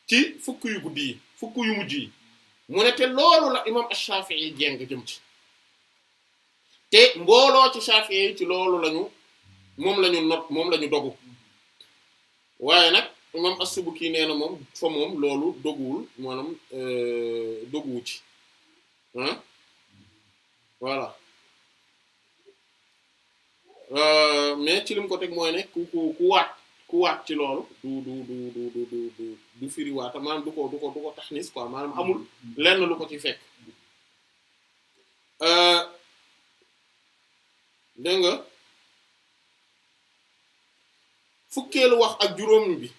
ci fukk yu guddi yi fukk yu mujj yi mu ne te loolu la imam ash-Shafi'i jéng jëm ci te mbooloo ci Shafi'i ci loolu moom lañu dogu waaye nag imam as-Subki nee na moom fa moom loolu doguwul maanaam doguwu ci voilà mais ci lim ko teg mooy ne ku waat ci loolu du firi waata maanaam du ko taxnis quoi maanaam amul lenn lu ko ci fekk dégg nga fukkeelu wax ak juróom bi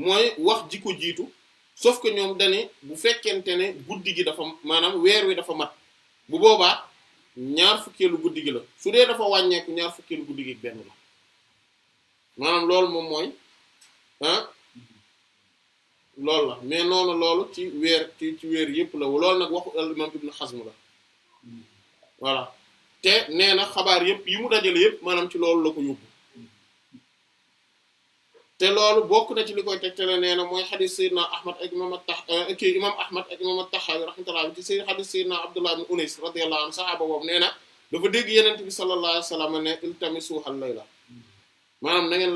mooy wax ji ko jiitu sauf que ñoom dane bu fekkente ne guddi gi dafa maanaam weer wi dafa mat bu boobaa ñaar fukkeelu guddi gi la su dee dafa wàññeeku ñaar fukkeelu guddi gi benn la maanaam loolu moom mooy loolu la mais noonu loolu ci weer yëpp la loolu nag waxu al imam Ibn Hazm la voilà te nee na xabaar yëpp yi mu dajale yëpp maanaam ci loolu la ko yóbbu te loolu bokk na ci li koy tegtale nee na mooy xadis Seydina Ahmad ak imam imam Ahmad ak imam at-Tahawi rahmatullah ci seen xadis Seydina Abdullah ibn Unais radiyallahu anhu sahaaba boobu nee na dafa dégg yenent bi sallallahu alayhi wasallam ne iltamisuhal layla maanaam na ngeen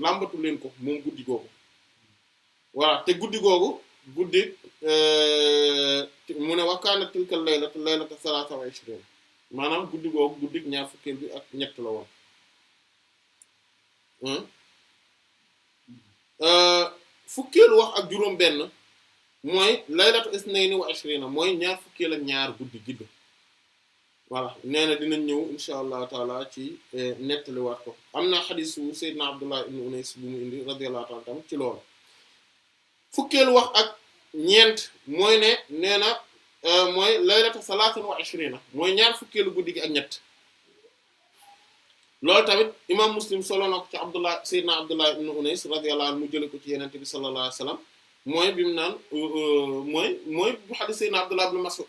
làmbatu leen ko moom guddi googu voilà te guddi googu guddi mu ne wa kaanat tilka laylatu salaasa wa ishriin maanaam guddi googu guddi ñaar fukkeel bi ak ñett la woon fukkeelu wax ak juróom benn mooy laylatu isnayni wa ishrina mooy ñaar fukkeel ak ñaar guddi gidd voilà nee na dinañ ñëw insha allah taala ci nettaliwaat ko am na xadisu Seydina Abdullah ibn Unais bu mu indi radiyallahu ta'ala tam ci loolu fukkeelu wax ak ñeent mooy ne nee na mooy laylatu salaasin wa ishrina mooy ñaar fukkeelu guddi gi ak ñett loolu tamit imam Muslim solo na ko ci Seydina Abdullah ibn Unais radiyallahu anhu mu jële ko ci yenente bi sallallahu alayhi wasallam mooy bi mu naan mooy bu xadis Seydina Abdullah ibn Mas'ud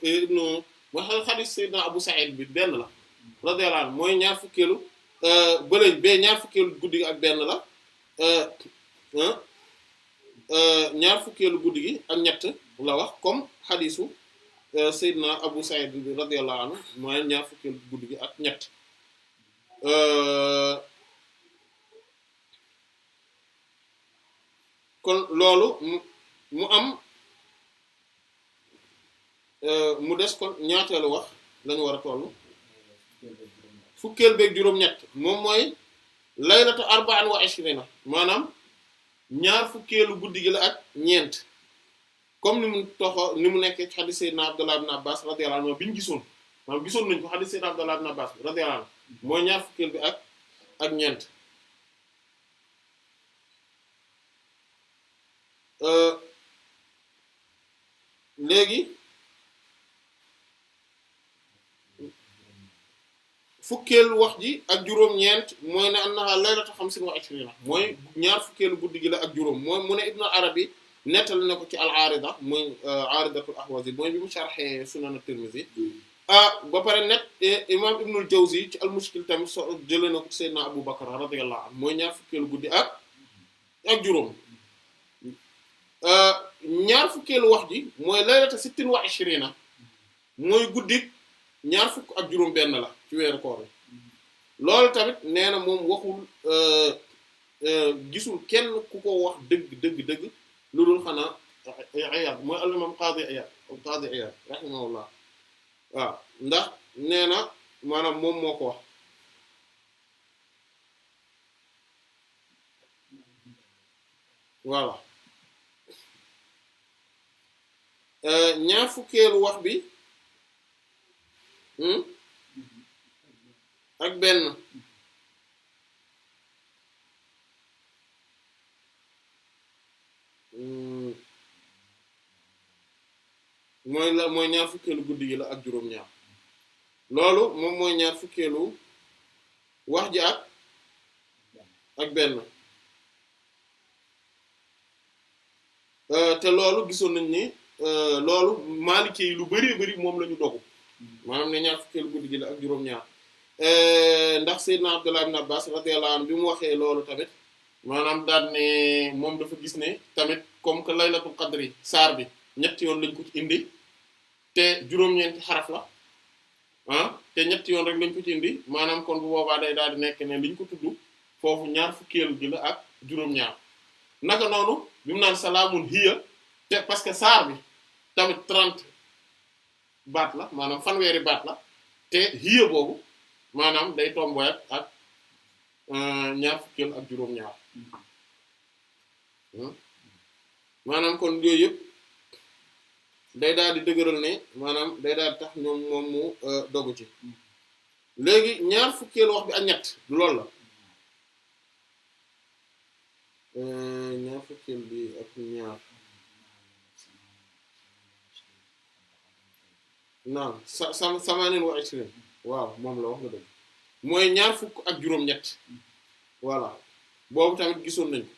mooy xadis Seydina Abu Sa'id bi benn la radiyallahu anhu mooy ñaar fukkeelu ñaar fukkeelu guddi gi ak benn la ñaar fukkeelu guddi gi ak ñett la wax comme xadisu Seydina Abu Sa'id bi radiyallahu anhu mooy ñaar fukkeelu guddi gi ak ñett kon loolu mu am mu des kon ñaateelu wax lañu war a tollu fukkeel beeg juróom-ñett moom mooy laylatu arba'in wa ishrina maanaam ñaar fukkeelu guddi gi la ak ñeent comme ni mu nekkee ci hadith Seydina Abdullah ibn Abbas radiyallahu anhu bi ñu gisoon maanaam gisoon nañu ko hadith Seydina Abdullah ibn Abbas radiyallahu anhu mooy ñaar fukkeel bi ak ñeent léegi fukkeelu wax ji ak juróom-ñeent mooy ne annaha laylatu xamsin wa ishrina mooy ñaar fukkeelu guddi gi la ak juróom mooy mu ne Ibn Arabi nettali na ko ci al-Arida mooy Aridatul Ahwazi mooy bi mu sharxee Sunan at-Tirmidhi ba pare net imam Ibnul Jawzi ci al-Mushkil tamit jëlee na ko ci Seydina Abu Bakr radiyallahu anhu mooy ñaar fukkeelu guddi ak juróom ñaar fukkeelu wax ji mooy laylatu sittin wa ishrina mooy guddi ñaar fukk ak juróom benn la ci weeru koor bi loolu tamit nee na moom waxul gisul kenn ku ko wax dëgg lu dul xanaa Iyaad mooy al-imam Qaadi Iyaad rahimahullah waaw ndax nee na maanaam moom moo ko wax voilà ñaar fukkeelu wax bi ak benn mooy ñaar fukkeelu guddi gi la ak juróom-ñaar loolu moom mooy ñaar fukkeelu wax ji ak benn te loolu gisoon nañ ni loolu Maliki yi lu bari moom la ñu dogu maanaam ne ñaar fukkeelu guddi gi la ak juróom-ñaar ndax Seydina Abdullah ibn Abbas radiyallahu anhu bi mu waxee loolu tamit maanaam daan ne moom dafa gis ne tamit comme que laylatul qadri saar bi ñetti yoon lañ ko ci indi te juróom-ñeenti xaraf la te ñetti yoon rek lañ ko ci indi maanaam kon bu boobaa day daal di nekk ne liñ ko tudd foofu ñaar fukkeelu gi la ak juróom-ñaar naka noonu bi mu naan salaamun hiya te parce que saar bi tamit 30 baat la maanaam fanweeri baat la te hiya boobu maanaam day tomboy ak ñaar fukkeel ak juróom-ñaar maanaam kon yooyu yëpp day daal di dëgëral ne maanaam day daal di tax moom mu dogu ci léegi ñaar fukkeel wax bi ak ñett du loolu la ñaar fukkeel bi ak ñaar naam samanin wa ishrin waaw moom la wax nga dëgg mooy ñaar fukk ak juróom-ñett voilà boobu tamit gisoon nañ ko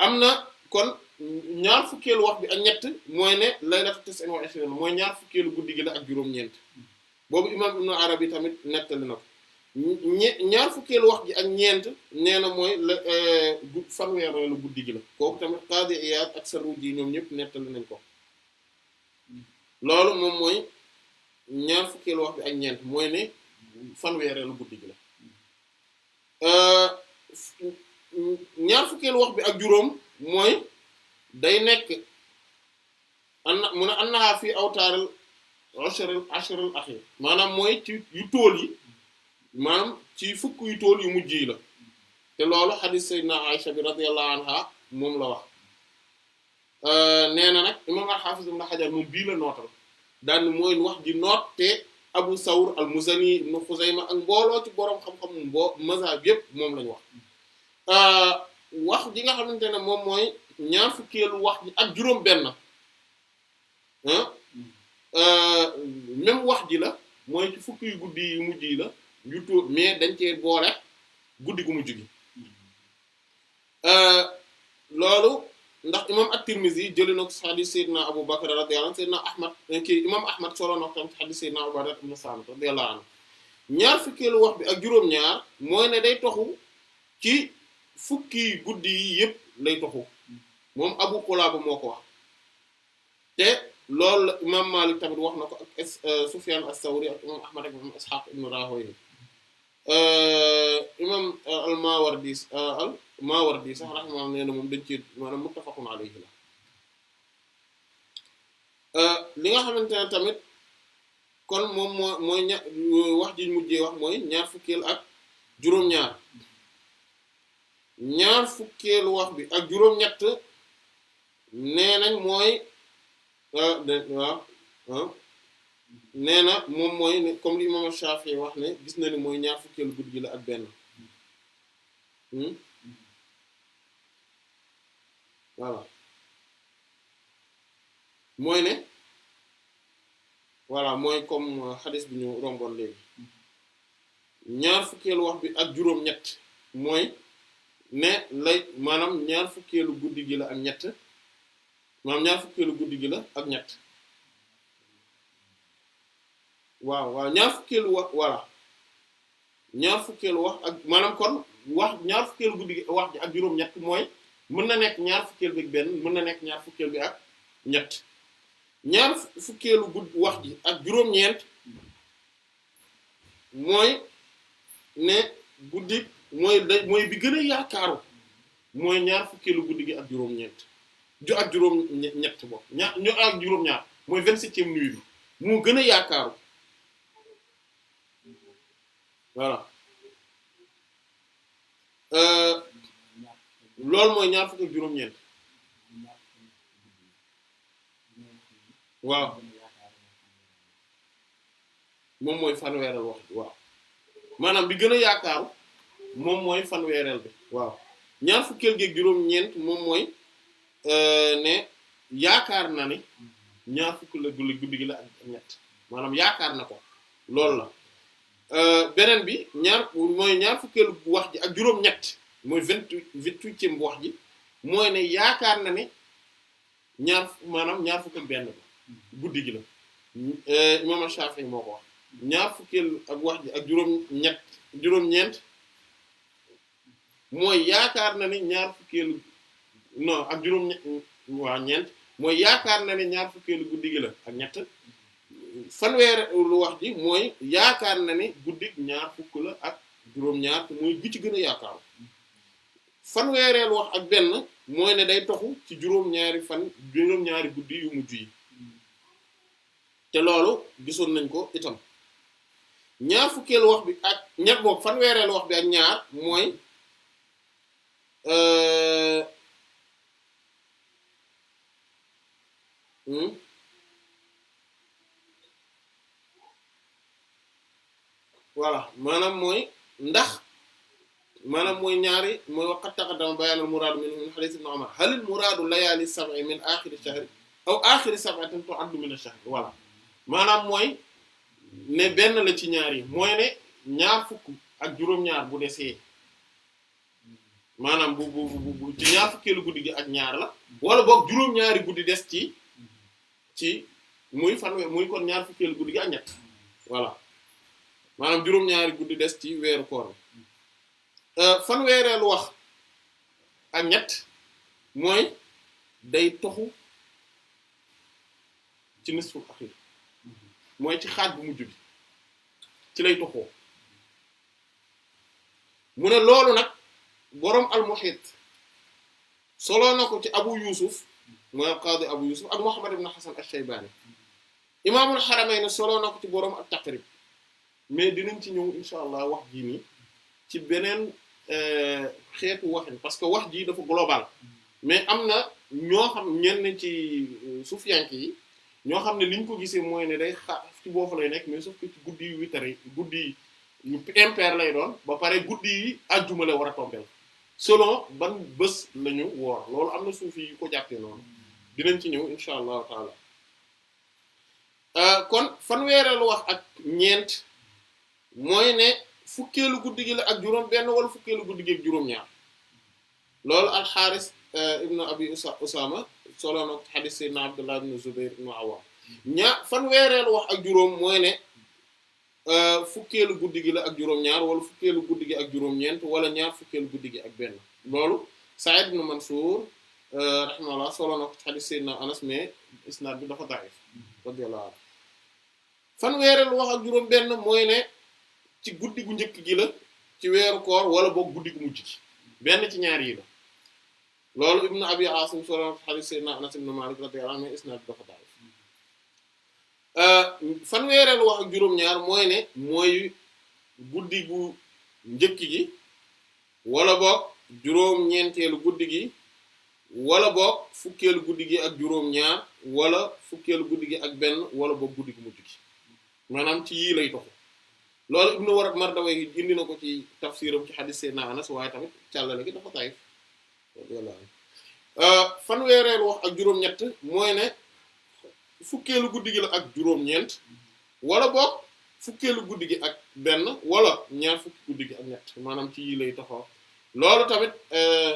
am na kon ñaar fukkeelu wax bi ak ñett mooy ne laylatu tis'in wa ishrin mooy ñaar fukkeelu guddi gi la ak juróom-ñeent boobu imam Ibn Arabi tamit nettali na ko ñaar fukkeelu wax ji ak ñeent nee na mooy la fanweereelu guddi gi la kooku tamit Qadi Iyad ak Sarruji ñoom ñëpp nettali nañ ko loolu moom mooy ñaar fukkeelu wax bi ak ñeent mooy ne fanweereelu guddi gi la ñaar fukkeelu wax bi ak juróom mooy day nekk mun a annaha fii awtaaril ashril akhir maanaam mooy ci yu tool yi maanaam ci fukk yu tool yu mujj yi la te loolu hadith sayyidina Aisha bi radiyallahu anha moom la wax nee na nag imam al-Hafiz ibn Hajar moom bii la nootal daan mooy wax ji noot te Abu Sawr al-Muzani ibn Khuzayma ak mbooloo ci boroom xam-xam mazhab yépp moom lañu wax ji nga xamante ne moom mooy ñaar fukkeelu wax ji ak juróom benn même wax ji la mooy ci fukki yu guddi yu mujj yi la yu tuur mais dañ cee boole guddi gu mujj gi loolu ndax imam at-Tirmidhi jëlee na ko ci hadith Seydina Abu Bakr radiyallahu anhu Seydina Ahmad kii imam Ahmad solo na ko tam ci hadith Seydina Ubaada ibn Saamit radiyallahu anhu ñaar fukkeelu wax bi ak juróom-ñaar mooy ne day toxu ci fukki guddi yi yëpp lay toxu moom Abu Qulaaba moo ko wax te loolu la imam Maalik tamit wax na ko ak Sufyaan as-Sawri ak imam Ahmad ak imam Ishaq ibn Rahawayh imam al-Mawardi sax rahimahullah nee na moom dañ ci maanaam muttafaqun alayhi la li nga xamante ne tamit kon moom mooy wax ji mujjee wax mooy ñaar fukkeel ak juróom-ñaar ñaar fukkeelu wax bi ak juróom-ñett nee nañ mooy nee na moom mooy ne comme li imam Shafi'i wax ne gis na ni mooy ñaar fukkeelu guddi gi la ak benn voilà mooy ne voilà mooy comme hadith bi ñu romboon léegi ñaar fukkeelu wax bi ak juróom-ñett mooy ne lay maanaam ñaar fukkeelu guddi gi la ak ñett maanaam ñaar fukkeelu guddi gi la ak ñett waaw ñaar fukkeelu wax voilà ñaar fukkeelu wax ak maanaam kon wax ñaar fukkeelu guddi gi wax ji ak juróom-ñett mooy mën na nekk ñaar fukkeel bi ak benn mën na nekk ñaar fukkeel bi ak ñett ñaar fukkeelu guddi wax ji ak juróom-ñeent mooy ne guddi mooy bi gën a yaakaaru mooy ñaar fukkeelu guddi gi ak juróom-ñeent ak juróom-ñett bokk ak juróom-ñaar mooy 27e nuit bi moo gën a yaakaaru voilà loolu mooy ñaar fukk ak juróom-ñeent waaw moom mooy fanweereel wax waaw maanaam bi gën a yaakaaru moom mooy fanweereel bi waaw ñaar fukkeel gi ak juróom-ñeent moom mooy ne yaakaar na ne ñaar fukk la guddi gi la ak ñett maanaam yaakaar na ko loolu la beneen bi ñaar fukkeelu wax ji ak juróom-ñett mooy 28e wax ji mooy ne yaakaar na ne ñaar fukk ak benn guddi gi la imam Shafi'i moo ko wax ñaar fukkeelu ak wax ji ak juróom-ñeent mooy yaakaar na ne ñaar fukkeelu ak ñeent mooy yaakaar na ne ñaar fukkeelu guddi gi la ak ñett fanweeru wax ji mooy yaakaar na ne guddi ñaar fukk la ak juróom-ñaar te mooy bi ci gën a yaakaaru fanweereel wax ak benn mooy ne day toxu ci juróom-ñaari guddi yu mujj yi te loolu gisoon nañ ko itam ñaar fukkeelu wax bi ak ñett boog fanweereel wax bi ak ñaar mooy voilà maanaam mooy ndax maanaam mooy ñaari mooy waqad taqaddama bayaanul muraadu minhu min hadiis ibn Umar halil muraadu layaali sab'i min aaxiri shahri aw aaxiri sab'atin tu'addu min ash-shahr voilà maanaam mooy ne benn la ci ñaar yi mooy ne ñaar fukk ak juróom-ñaar bu desee maanaam bu ci ñaar fukkeelu guddi gi ak ñaar la wala boog juróom-ñaari guddi des ci muy fanweer muy kon ñaar fukkeelu guddi gi ak ñett voilà maanaam juróom-ñaari guddi des ci weeru koor fanweereelu wax ak ñett mooy day toxu ci nisful axir mooy ci xaaj bu mujj bi ci lay toxoo mu ne loolu nag boroom al-Muhit soloo na ko ci Abu Yusuf mooy al-Qadi Abu Yusuf ak Muhammad ibn Hasan ash-Shaybani imaamul Haramayn soloo na ko ci boroom at-Taqrib mais dinañ ci ñëw insha allah wax jii nii ci beneen xeetu waxin parce que wax jii dafa global mais am na ñoo xam ñenn ci sufiyanke yi ñoo xam ne liñ ko gisee mooy ne day ci boofu lay nekk mais sauf que ci guddi yu witar yi guddi yu impair lay doon ba pare guddi yi àjjuma la war a tombeel selon ban bés lañu woor loolu am na suufi yu ko jàppee noonu dinañ ci ñëw insha allahu taala kon fanweereelu wax ak ñeent mooy ne fukkeelu guddi gi la ak juróom benn wala fukkeelu guddi gi ak juróom-ñaar loolu al-Harith ibnu Abi Usama solo na hadith sayyidina Abdullah ibn Zubayr ibn Awwam fanweereelu wax ak juróom mooy ne fukkeelu guddi gi la ak juróom-ñaar wala fukkeelu guddi gi ak juróom-ñeent wala ñaar fukkeelu guddi gi ak benn loolu Sa'id ibn Mansur rahimahullah solo na hadith sayyidina Anas mais isnad bi dafa da'if radiyallahu anhu fanweereelu wax ak juróom benn mooy ne ci guddi gu njëkk gi la ci weeru koor wala boog guddi gu mujj gi benn ci ñaar yi la loolu ibnu Abi Asim solo hadith sayyidina Anas ibn Malik radiyallahu anhu isnad dafa da'if fanweereelu wax ak juróom-ñaar mooy ne mooy guddi gu njëkk gi wala boog juróom-ñeenteelu guddi gi wala boog fukkeelu guddi gi ak juróom-ñaar wala fukkeelu guddi gi ak benn wala boog guddi gu mujj gi maanaam ci yii lay toxu loolu ibnu Mardawayh indi na ko ci tafsiram ci hadith sayyidina Anas waaye tamit càllale gi dafa da'if fanweereelu wax ak juróom-ñett mooy ne fukkeelu guddi gi la ak juróom-ñeent wala boog fukkeelu guddi gi ak benn wala ñaar fukki guddi gi ak ñett maanaam ci yii lay taxaw loolu tamit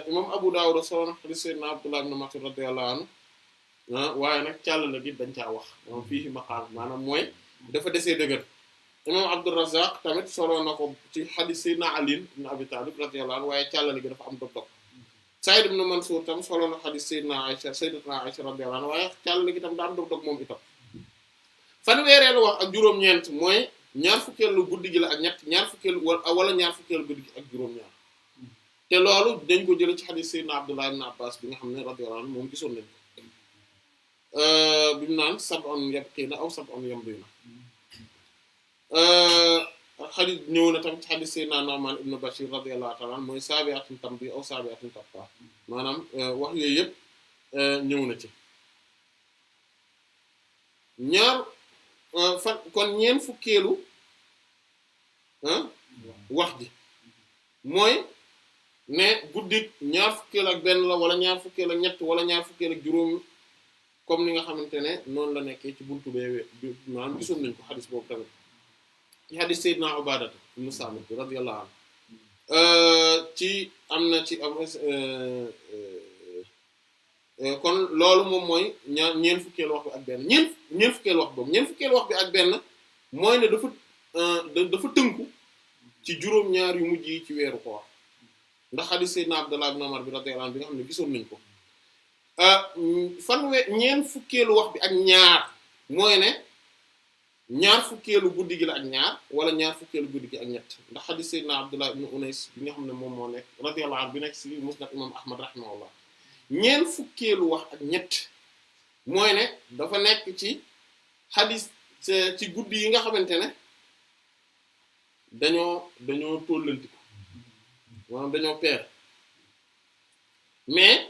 imam Abu Dawud solo na hadith sayyidina Abdullah ibn Mas'ud radiyallahu anhu waaye nag càllale gi dañ caa wax moom fii maqaal maanaam mooy dafa desee dëgër imam Abdurrazzaq tamit solo na ko ci hadith sayyidina Ali ibn Abi Talib radiyallahu anhu waaye càllale gi dafa am dog-dog Sa'id ibn Mansur tam solo na hadith sayyidatuna Aisha radiyallahu anha waaye càllale gi tam daa am dog-dog moom itam fanweereelu wax ak juróom-ñeent mooy ñaar fukkeelu guddi gi la ak ñett ñaar fukkeelu wala ñaar fukkeelu guddi gi ak juróom-ñaar te loolu dañ ko jëlee ci hadith sayyidina Abdullah ibn Abbas bi nga xam ne radiyallahu anhu moom gisoon nañ ko bi mu naan sab'un yabqiina aw sab'un yamdiina hadith ñëw na tam ci hadith sayyidina Nu'man ibn Bashir radiyallahu ta'ala anhu mooy sabi'atun tamdi aw sabi'atun tabqa maanaam wax yooyu yëpp ñëw na ci ñaar kon ñeent fukkeelu wax ji mooy ne guddik ñaar fukkeel ak benn la wala ñaar fukkeel ak ñett wala ñaar fukkeel ak juróom comme ni nga xamante ne noonu la nekkee ci buntu bee maanaam gisoon nañ ko xadis boobu tamit ci xadis Seydina Ubaada ibn Saamit radiyallahu anhu ci am na ci am kon loolu moom mooy ñeent fukkeel wax bi ak benn ñeent fukkeel wax boobu ñeent fukkeel wax bi ak benn mooy ne dafa tënku ci juróom-ñaar yu mujj yi ci weeru koor ndax xadis Seydina Abdullah ibn Umar bi radiyallahu anhu bi nga xam ne gisoon nañ ko ñeent fukkeelu wax bi ak ñaar mooy ne ñaar fukkeelu guddi gi la ak ñaar wala ñaar fukkeelu guddi gi ak ñett ndax xadis Seydina Abdullah ibn Unais bi nga xam ne moom moo nekk radiyallahu anhu bi nekk ci Musnad imam Ahmad rahimahullah ñeent fukkeelu wax ak ñett mooy ne dafa nekk ci xadis ci guddi yi nga xamante ne dañoo tóllanti ko maanaam dañoo peer mais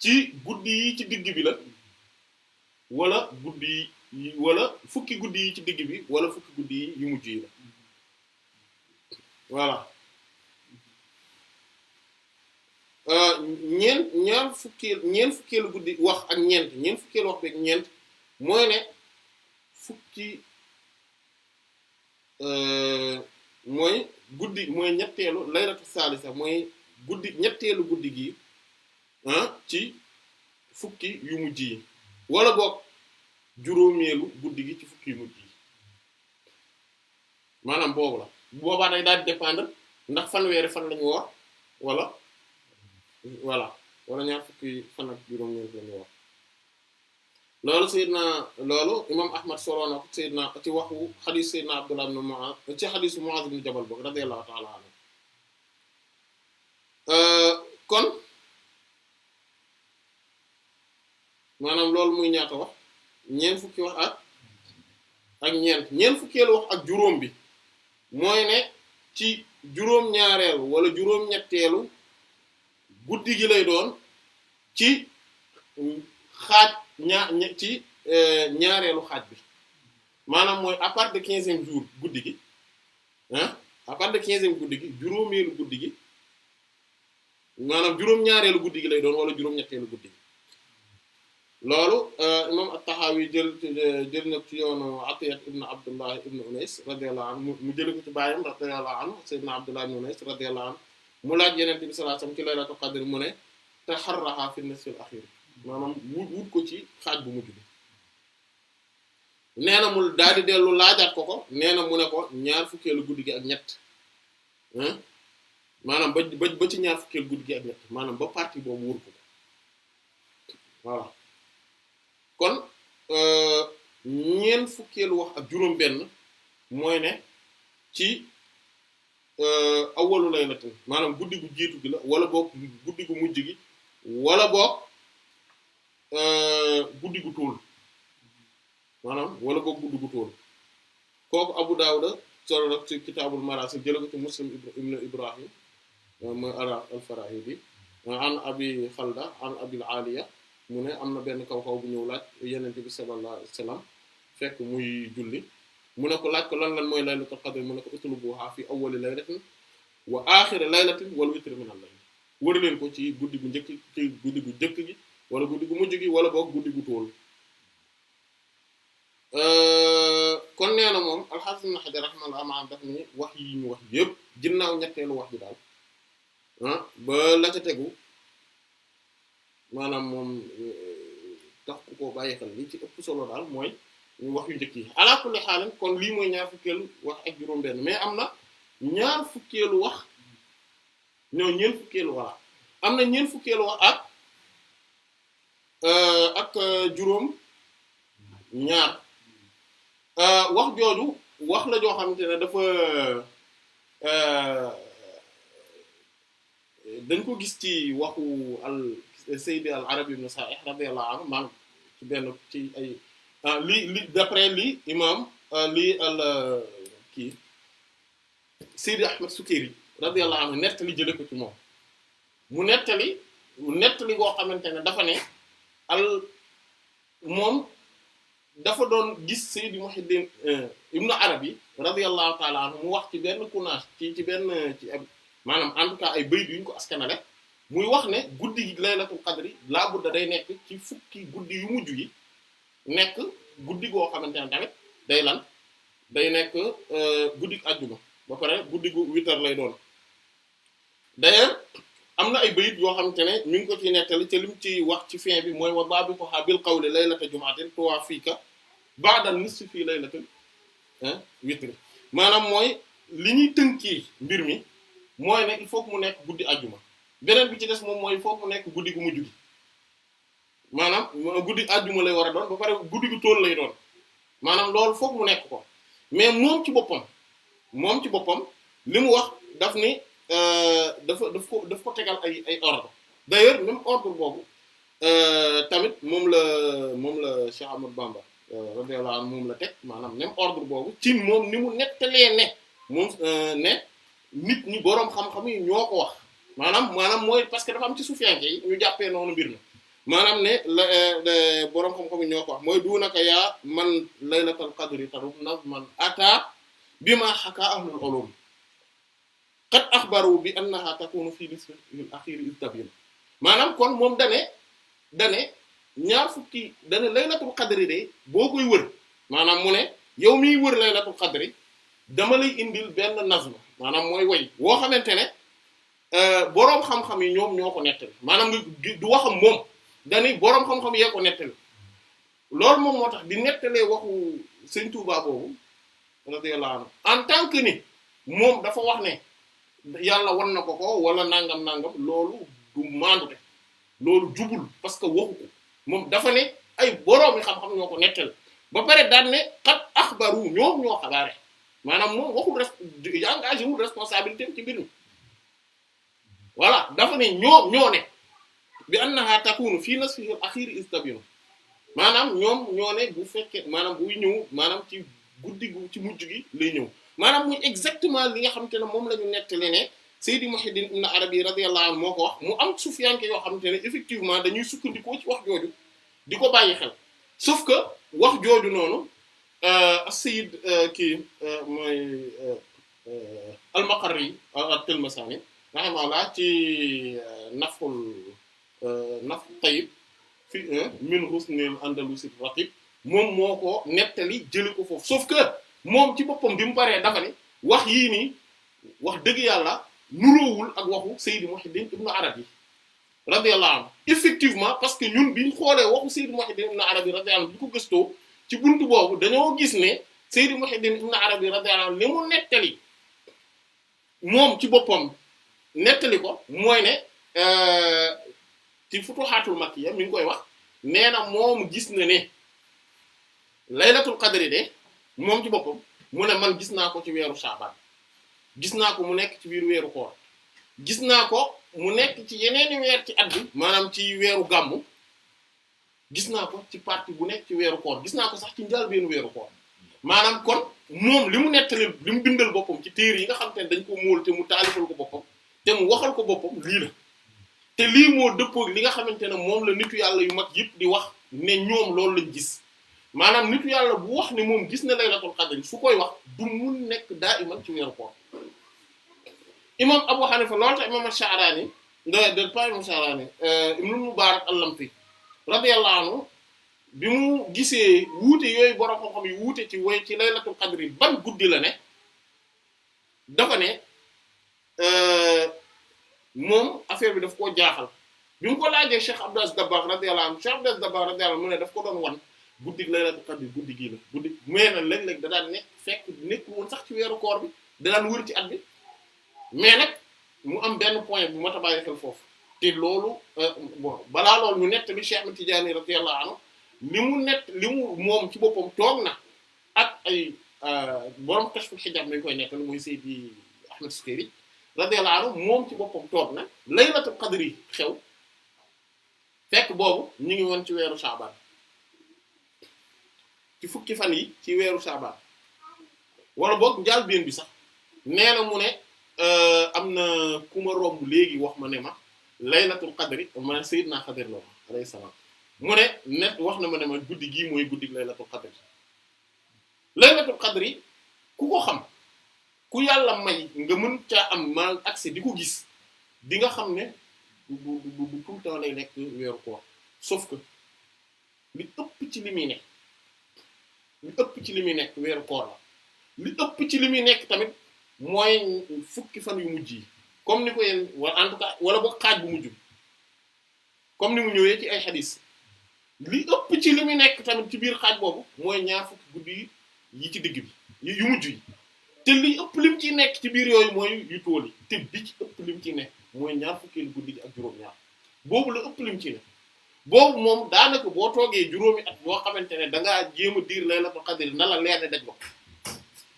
ci guddi yi ci digg bi la wala guddi yi wala fukki guddi yi ci digg bi wala fukki guddi yi yu mujj yi la voilà ñeent fukkeelu guddi wax ak ñeent fukkeelu wax bi ak ñeent mooy ne fukki mooy guddi mooy ñetteelu laylatu salisa mooy guddi ñetteelu guddi gi ci fukki yu mujj yi wala boog juróomeelu guddi gi ci fukki yu mujj yi maanaam boobu la boobaa day daal di dépendre ndax fanweeri fan lañu woor wala wala ñaar fukki fan ak juróom-ñeent lañu woor loolu imam Ahmad solo na ko Seydina ci waxu xadiis Seydina Abdullah ibn Mu'az ci xadiisu Mu'az ibn Jabal boobu radiyallahu ta'ala anhu kon maanaam loolu muy ñaata wax ñeent fukki wax ak ñeent fukkeelu wax ak juróom bi mooy ne ci juróom-ñaareelu wala juróom-ñetteelu guddi gi lay doon ci xaaj ñaareelu xaaj bi maanaam mooy à partir de 15e jour guddi gi à partir de 15e guddi gi juróomeelu guddi gi maanaam juróom-ñaareelu guddi gi lay doon wala juróom-ñetteelu guddi gi loolu imam at-Tahawi jël na ci yoonu Atiyat ibn Abdullah ibn Unays radiyallahu anhu mu jële ko ci baayam radiyallahu anhu sayyidina Abdullah ibn Unays radiyallahu anhu mu laaj Yonent bi sallallahu alayhi wasallam ci laylatul qadr mu ne taharraha fi nisfil akhir maanaam wut ko ci xaaj bu mujj bi nee na mu daal di dellu laajaat ko nee na mu ne ko ñaar fukkeelu guddi gi ak ñett maanaam ba ci ñaar fukkeelu guddi gi ak ñett maanaam ba partie boobu wur ko voilà kon ñeent fukkeelu wax ak juróom-benn mooy ne ci awwalu laylatin maanaam guddi gu jiitu gi la wala boog guddi gu mujj gi wala boog guddi gu tóol maanaam wala boog guddi gu tóol kooku Abu Dawud solo rek ci kitaabul marasil jële ko ci Muslim ibn Ibrahim mooy al-Farahidi an Abi Khalda an Abil Aliya mu ne am na benn kaw bu ñëw laaj Yonent bi sallallahu alayhi wasallam fekk muy julli mu ne ko laaj ko lan mooy laylatul qadr mu ne ko utlubuha fi awwali laylatin wa aaxiri laylatin wal witr min al-layl wër leen ko ci guddi gu njëkk gi wala guddi gu mujj gi wala boog guddi gu tóol kon nee na moom al-Hafiz Ibn Hajar rahimahullah maanaam daf ni wax yi ñu wax yëpp ginnaaw ñetteelu wax bi daal ba la ca tegu maanaam moom tax ku ko bàyyi xel li ci ëpp solo daal mooy wax yu njëkk yi ala kulli xaalan kon lii mooy ñaar fukkeelu wax ak juróom-benn mais am na ñaar fukkeelu wax ñeent fukkeelu wax am na ñeent fukkeelu wax ak juróom ñaar wax jooju wax la joo xamante ne dafa dañ ko gis ci waxu Sayyid al-Arabi ibn Sa'ih radiyallahu anhu maanaam ci benn ci ay li d'après li imam li kii Sayyid Ahmad Sukayri radiyallahu anhu nettali jële ko ci moom mu nettali boo xamante ne dafa ne moom dafa doon gis Sayyid Muhyiddin ibn Arabi radiyallahu ta'ala anhu mu wax ci benn kunaas ci benn ci maanaam en tout cas ay bayt yu ñu ko askanale muy wax ne guddi gi laylatul qadri laa budda day nekk ci fukki guddi yu mujj yi nekk guddi goo xamante ne tamit day nekk guddi àjjuma ba pare guddi gu witar lay doon d'ailleurs am na ay bayit yoo xamante ne ñu ngi ko ci nettali te lim ci wax ci fin bi mooy wa babiquha bil qawli laylata jumu'atin tuwafika ba'da nisfi fii laylatil witr maanaam mooy li ñuy tënkee mbir mi mooy ne il faut que mu nekk guddi àjjuma beneen bi ci des moom mooy il faut que mu nekk guddi gu mujj gi maanaam guddi àjjuma lay war a doon ba pare guddi gu tóol lay doon maanaam loolu foog mu nekk ko mais moom ci boppam li mu wax daf ni daf ko tegal ay ordre d'ailleurs même ordre boobu tamit moom la Cheikh Ahmadou Bamba radiyallahu anhu moom la teg maanaam même ordre boobu ci moom ni mu nettalee ne moom ne nit ñi boroom xam-xam yi ñoo ko wax maanaam mooy parce que dafa am ci sufiyanke yi ñu jàppee noonu mbir na maanaam ne boroom xam-xam yi ñoo ko wax mooy duunaka yaa man laylatul qadri tarub na man ata bima haka ahlul ulum qad akhbaru bi annaha takunu fi nisfil akhir istabin maanaam kon moom dane ñaar fukki dane laylatul qadri de boo koy wër maanaam mu ne yow miy wër laylatul qadri dama lay indil benn nazm maanaam mooy way woo xamante ne boroom xam-xam yi ñoom ñoo ko nettali maanaam du waxam moom dañuy boroom xam-xam yee ko nettali loolu moom moo tax di nettalee waxu Sëriñ Tuubaa boobu radiyallahu anhu en tant que ni moom dafa wax ne yàlla wan na ko wala nangam nangam loolu du maandute loolu jubul parce que waxu ko moom dafa ne ay boroomi xam-xam ñoo ko nettali ba pare daan ne xat axbaru ñoo xabaare maanaam moom waxul engagé wul responsabilité ci mbir mi voilà dafa ne ñoo ne bi annaha takunu fii nasfihi al-akhir istabinu maanaam ñoom ñoo ne bu fekkee maanaam buy ñëw maanaam ci guddi gu ci mujj gi lay ñëw maanaam muy exactement li nga xamante ne moom la ñu nettali ne Seydi Muhyiddin Ibn Arabi radiyallahu anhu moo ko wax mu am sufiyanke yoo xamante ne effectivement dañuy sukkandikoo ci wax jooju di ko bàyyi xel sauf que wax jooju noonu as-Sayyid kii mooy al-Maqarri at-Tilmasani rahimahullah ci naful tayyib fi min husnil andalusi raqib moom moo ko nettali jëli ko foofu sauf que moom ci boppam bi mu paree dafa ne wax yii nii wax dëgg yàlla nuroowul ak waxu Sayyid Muhyiddin Ibn Arabi radiyallahu anhu effectivement parce que ñun bi ñu xoolee waxu Sayyid Muhyiddin Ibn Arabi radiyallahu anhu bi ko gëstoo ci buntu boobu dañoo gis ne Sayyid Muhyiddin Ibn Arabi radiyallahu anhu li mu nettali moom ci boppam nettali ko mooy ne ci Futuhatul Makkiyya mi ngi koy wax nee na moom gis na ne laylatul qadri de moom ci boppam mu ne man gis naa ko ci weeru Sha'ban gis naa ko mu nekk ci biir weeru koor gis naa ko mu nekk ci yeneeni weer ci at bi maanaam ci weeru gàmmu gis naa ko ci partie bu nekk ci weeru koor gis naa ko sax ci njëlbéenu weeru koor maanaam kon moom li mu nettali li mu bindal boppam ci téere yi nga xam te ne dañ ko móol te mu taalifal ko boppam te mu waxal ko boppam lii la te lii moo dëppoo li nga xamante ne moom la nitu yàlla yu mag yëpp di wax ne ñoom loolu lañ gis maanaam nitu yàlla bu wax ne moom gis na laylatul qadr su koy wax du mun nekk daa iman ci weeru koor imam Abu Hanifa loolu tax imam Sha'rani de pas imam Sha'rani Ibnul Mubarak al-Lamti radiyallahu anhu bi mu gisee wuute yooyu borom xam-xam yi wuute ci way ci laylatul qadr yi ban guddi la ne dafa ne moom affaire bi daf koo jaaxal bi mu ko laajee Cheikh Abdou Aziz Dabakh radiyallahu anhu Cheikh Abdou Aziz Dabakh radiyallahu anhu mu ne daf ko doon wan guddi laylatul qadr guddi gii la guddi mais nag léeg-léeg da daan nekk fekk nekk woon sax ci weeru koor bi da daan wër ci at bi mais nag mu am benn point bu mat a bàyyi xel foofu te loolu bon balaa loolu ñu nett bi Cheikh Ahmed Tidiane radiyallahu anhu li mu moom ci boppam toog na ak ay borom Kashful Hijab nañ koy nekkal mooy Seydi Ahmed Sukayri radiyallahu anhu moom ci boppam toog na laylatul qadr yi xew fekk boobu ñu ngi woon ci weeru Sha'ban ci fukki fan yi ci weeru Sha'ban wala boog njàlbéen bi sax nee na mu ne am na ku ma romb léegi wax ma ne ma laylatul qadri ma ne Sayyidna Xadir la alayhi salaam mu ne net wax na ma ne ma guddi gii mooy guddi laylatul qadri laylatul qadri ku ko xam ku yàlla may nga mën caa am ma accès di ko gis di nga xam ne bu tout le temps lay nekk weeru koor sauf que li ëpp ci li muy nekk li ëpp ci li muy nekk weeru koor la li ëpp ci li muy nekk tamit mooy fukki fan yu mujj yi comme ni ko yéen wala en tout cas wala boog xaaj bu mujj comme ni mu ñëwee ci ay xadis li ëpp ci li muy nekk tamit ci biir xaaj boobu mooy ñaar fukki guddi yi ci digg bi yu mujj yi te li ëpp lim ciy nekk ci biir yooyu mooy yu tool yi te bi ci ëpp lim ciy nekk mooy ñaar fukkeelu guddi gi ak juróom-ñaar boobu la ëpp lim ciy nekk boobu moom daanaka boo toogee juróomi at boo xamante ne da ngaa jéem a diir laylatul qadr na la leer ne daj ba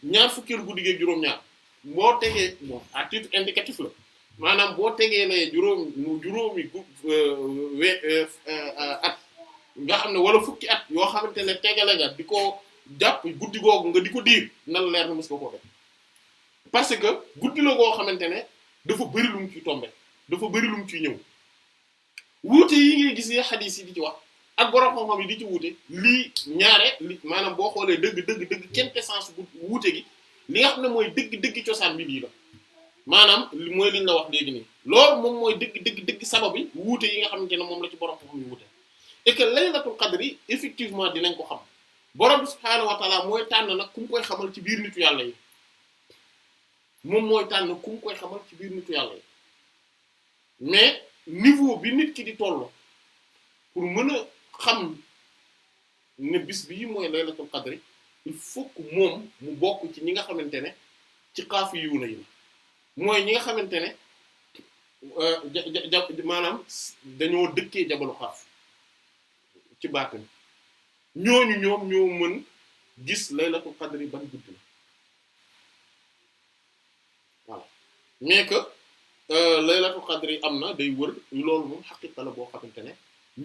ñaar fukkeelu guddi gi ak juróom-ñaar boo tegee bon à titre indicatif la maanaam boo tegee ne juróomi at nga xam ne wala fukki at yoo xamante ne tegale nga di ko jàpp guddi googu nga di ko diir na la leer na mës nga koo def parce que guddi la goo xamante ne dafa bari lu mu ciy tombe dafa bari lu mu ciy ñëw wuute yi ngay gis yi xadiis yi di ci wax ak borom xam-xam yi di ci wuute lii ñaare li maanaam boo xoolee dëgg quintessence bu wuute gi li nga xam ne mooy dëgg cosaan bi lii la maanaam mooy liñ la wax léegi nii loolu moom mooy dëgg sabab bi wuute yi nga xamante ne moom la ci borom xam-xam yi wuute et que laylatul qadr yi effectivement dinañ ko xam borom bi subhaanahu wa ta'ala mooy tànn nag ku mu koy xamal ci biir nitu yàlla yi moom mooy tànn ku mu koy xamal ci biir nitu yàlla yi mais niveau bi nit ki di tollu pour mën a xam ne bis bii mooy laylatul qadri il faut que moom mu bokk ci ñi nga xamante ne ci xaafu yiw na yi mooy ñi nga xamante ne maanaam dañoo dëkkee jabalu xaaf ci baatin ñooñu ñoom ñoo mën gis laylatul qadri ban guddi la voilà mais que laylatul qadri am na day wër loolu moom xaqiqa la boo xamante ne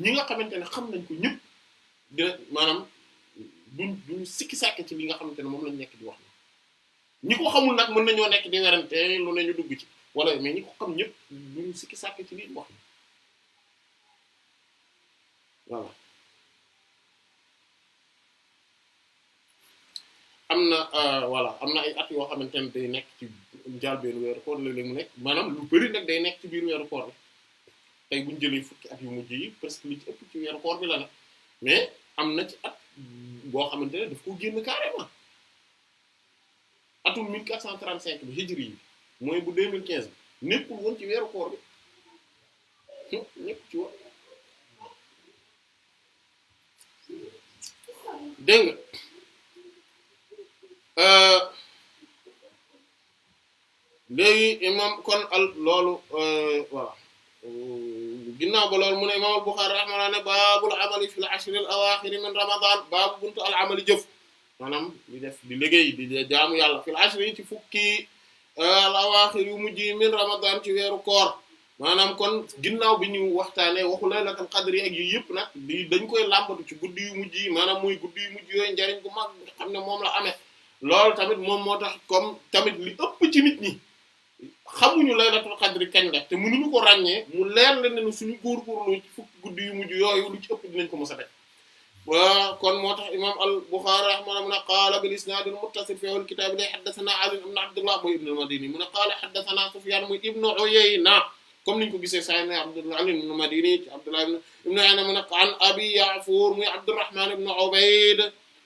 ñi nga xamante ne xam nañ ko ñëpp dina maanaam duñ sikki sàkk ci li nga xamante ne moom lañ nekk di wax na ñi ko xamul nag mën nañoo nekk di werante lu ne ñu dugg ci wala mais ñi ko xam ñëpp duñ sikki sàkk ci li wax na voilà am na voilà am na ay at yoo xamante ne day nekk ci njàlbéenu weeru koor léeg-léeg mu nekk maanaam lu bari nag day nekk ci biir weeru koor bi tey bu ñu jëlee fukki at yu mujj yi presque li ci ëpp ci weeru koor bi la ne mais am na ci at boo xamante ne daf ko génn carrément atum 1435 bi hijri yi mooy bu 2015 bi nekkul woon ci weeru koor bi nekk ci woon dégg nga léegi imam kon loolu voilà ginnaaw ba loolu mu ne imam al-Bukhari rahimahullah ne baabul amali fil ashr al awaaxir min ramadan baabu buntu al amali jëf maanaam di def di liggéey di jaamu yàlla fil ashr yi ci fukki al awaaxir yu mujj min ramadan ci weeru koor maanaam kon ginnaaw bi ñu waxtaanee waxu laylatul qadr ak yu yëpp nag dañ koy làmbatu ci guddi yu mujj yi maanaam mooy guddi yu mujj yooyu njariñ gu mag nga xam ne moom la amee loolu tamit moom moo tax comme tamit li ëpp ci nit ñi xamuñu laylatul qadri kañ la te mënuñu ko ràññee mu leer la ne suñu góorgóorlu ci fukki guddi yu mujj yooyu lu ci ëpp dinañ ko mës a def kon moo tax imam al-Bukhari rahimahullah qaala bil isnaad al-muttasil fi al kitaab li haddathana Ali ibn Abdullah mooy ibn al-Madini mu ne qaala haddathana Sufyan muy ibn Uyayna comme niñ ko gisee saa ne Abdullah Ali ibn al-Madini ci Abdullah ibn Uyayna mu ne an Abi Ya'fur muy Abdurrahman ibn Ubayd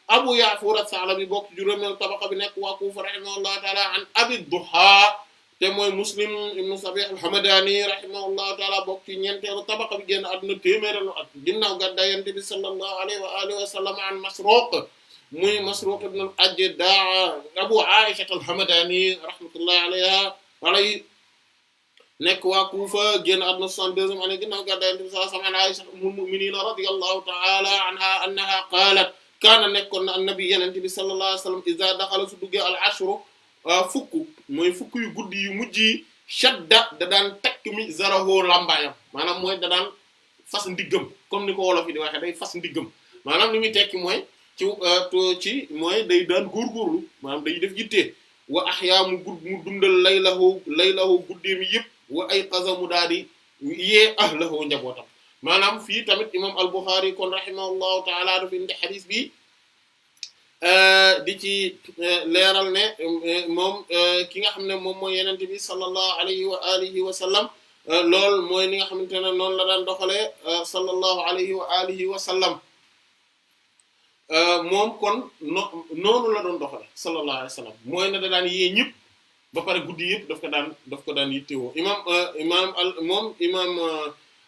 Abu Ya'fur as-Sa'labi bokk juróomeelu tabaqa bi nekk waa Kufa rahimahullahu ta'ala an Abi Duha te mooy Muslim ibn Sabih al-Hamadani rahimahullahu ta'ala bokk ci ñeenteelu tabaqa bi génn àdduna téeméeralu at ginnaaw gàddaay Yonent bi sallallahu alayhi wa alihi wa sallam an Masruq muy Masruq ibn al-Ajda' Abu Aisha al-Hamadani rahmatullahi alayhi nekk waa Kufa génn àdduna 62e année ginnaaw gàddaay Yonent bi sallallahu alayhi wa sallam Aisha ummul mu'minin radiyallahu ta'ala anha annaha qalat kaana nekkoon na annabi Yonent bi sallallahu alayhi wa sallam iza daxala su duggee al-ashru fukk mooy fukk yu guddi yu mujj yi shadda da daan takk mi zaraho lambaayam maanaam mooy da daan fas ndiggam comme ni ko wolof yi di waxee day fas ndiggam maanaam li muy tekki mooy ci mooy day daan góorgóorlu maanaam day def yitte wa ahyaa mu dundal laylahu guddeem yëpp wa ay qazamu daal di yee ahlahu njabootam maanaam fii tamit imam al-Bukhari kon rahimahullahu ta'ala dafa indi hadith bi di ci leeral ne moom ki nga xam ne moom mooy yenente bi sallallahu alayhi wa alihi wa sallam loolu mooy ni nga xamante ne noonu la daan doxalee sallallahu alayhi wa alihi wa sallam moom kon noonu la doon doxale sallallahu alayhi wa sallam mooy ne da daan yee ñëpp ba pare guddi yëpp daf ko daan yittewoo imam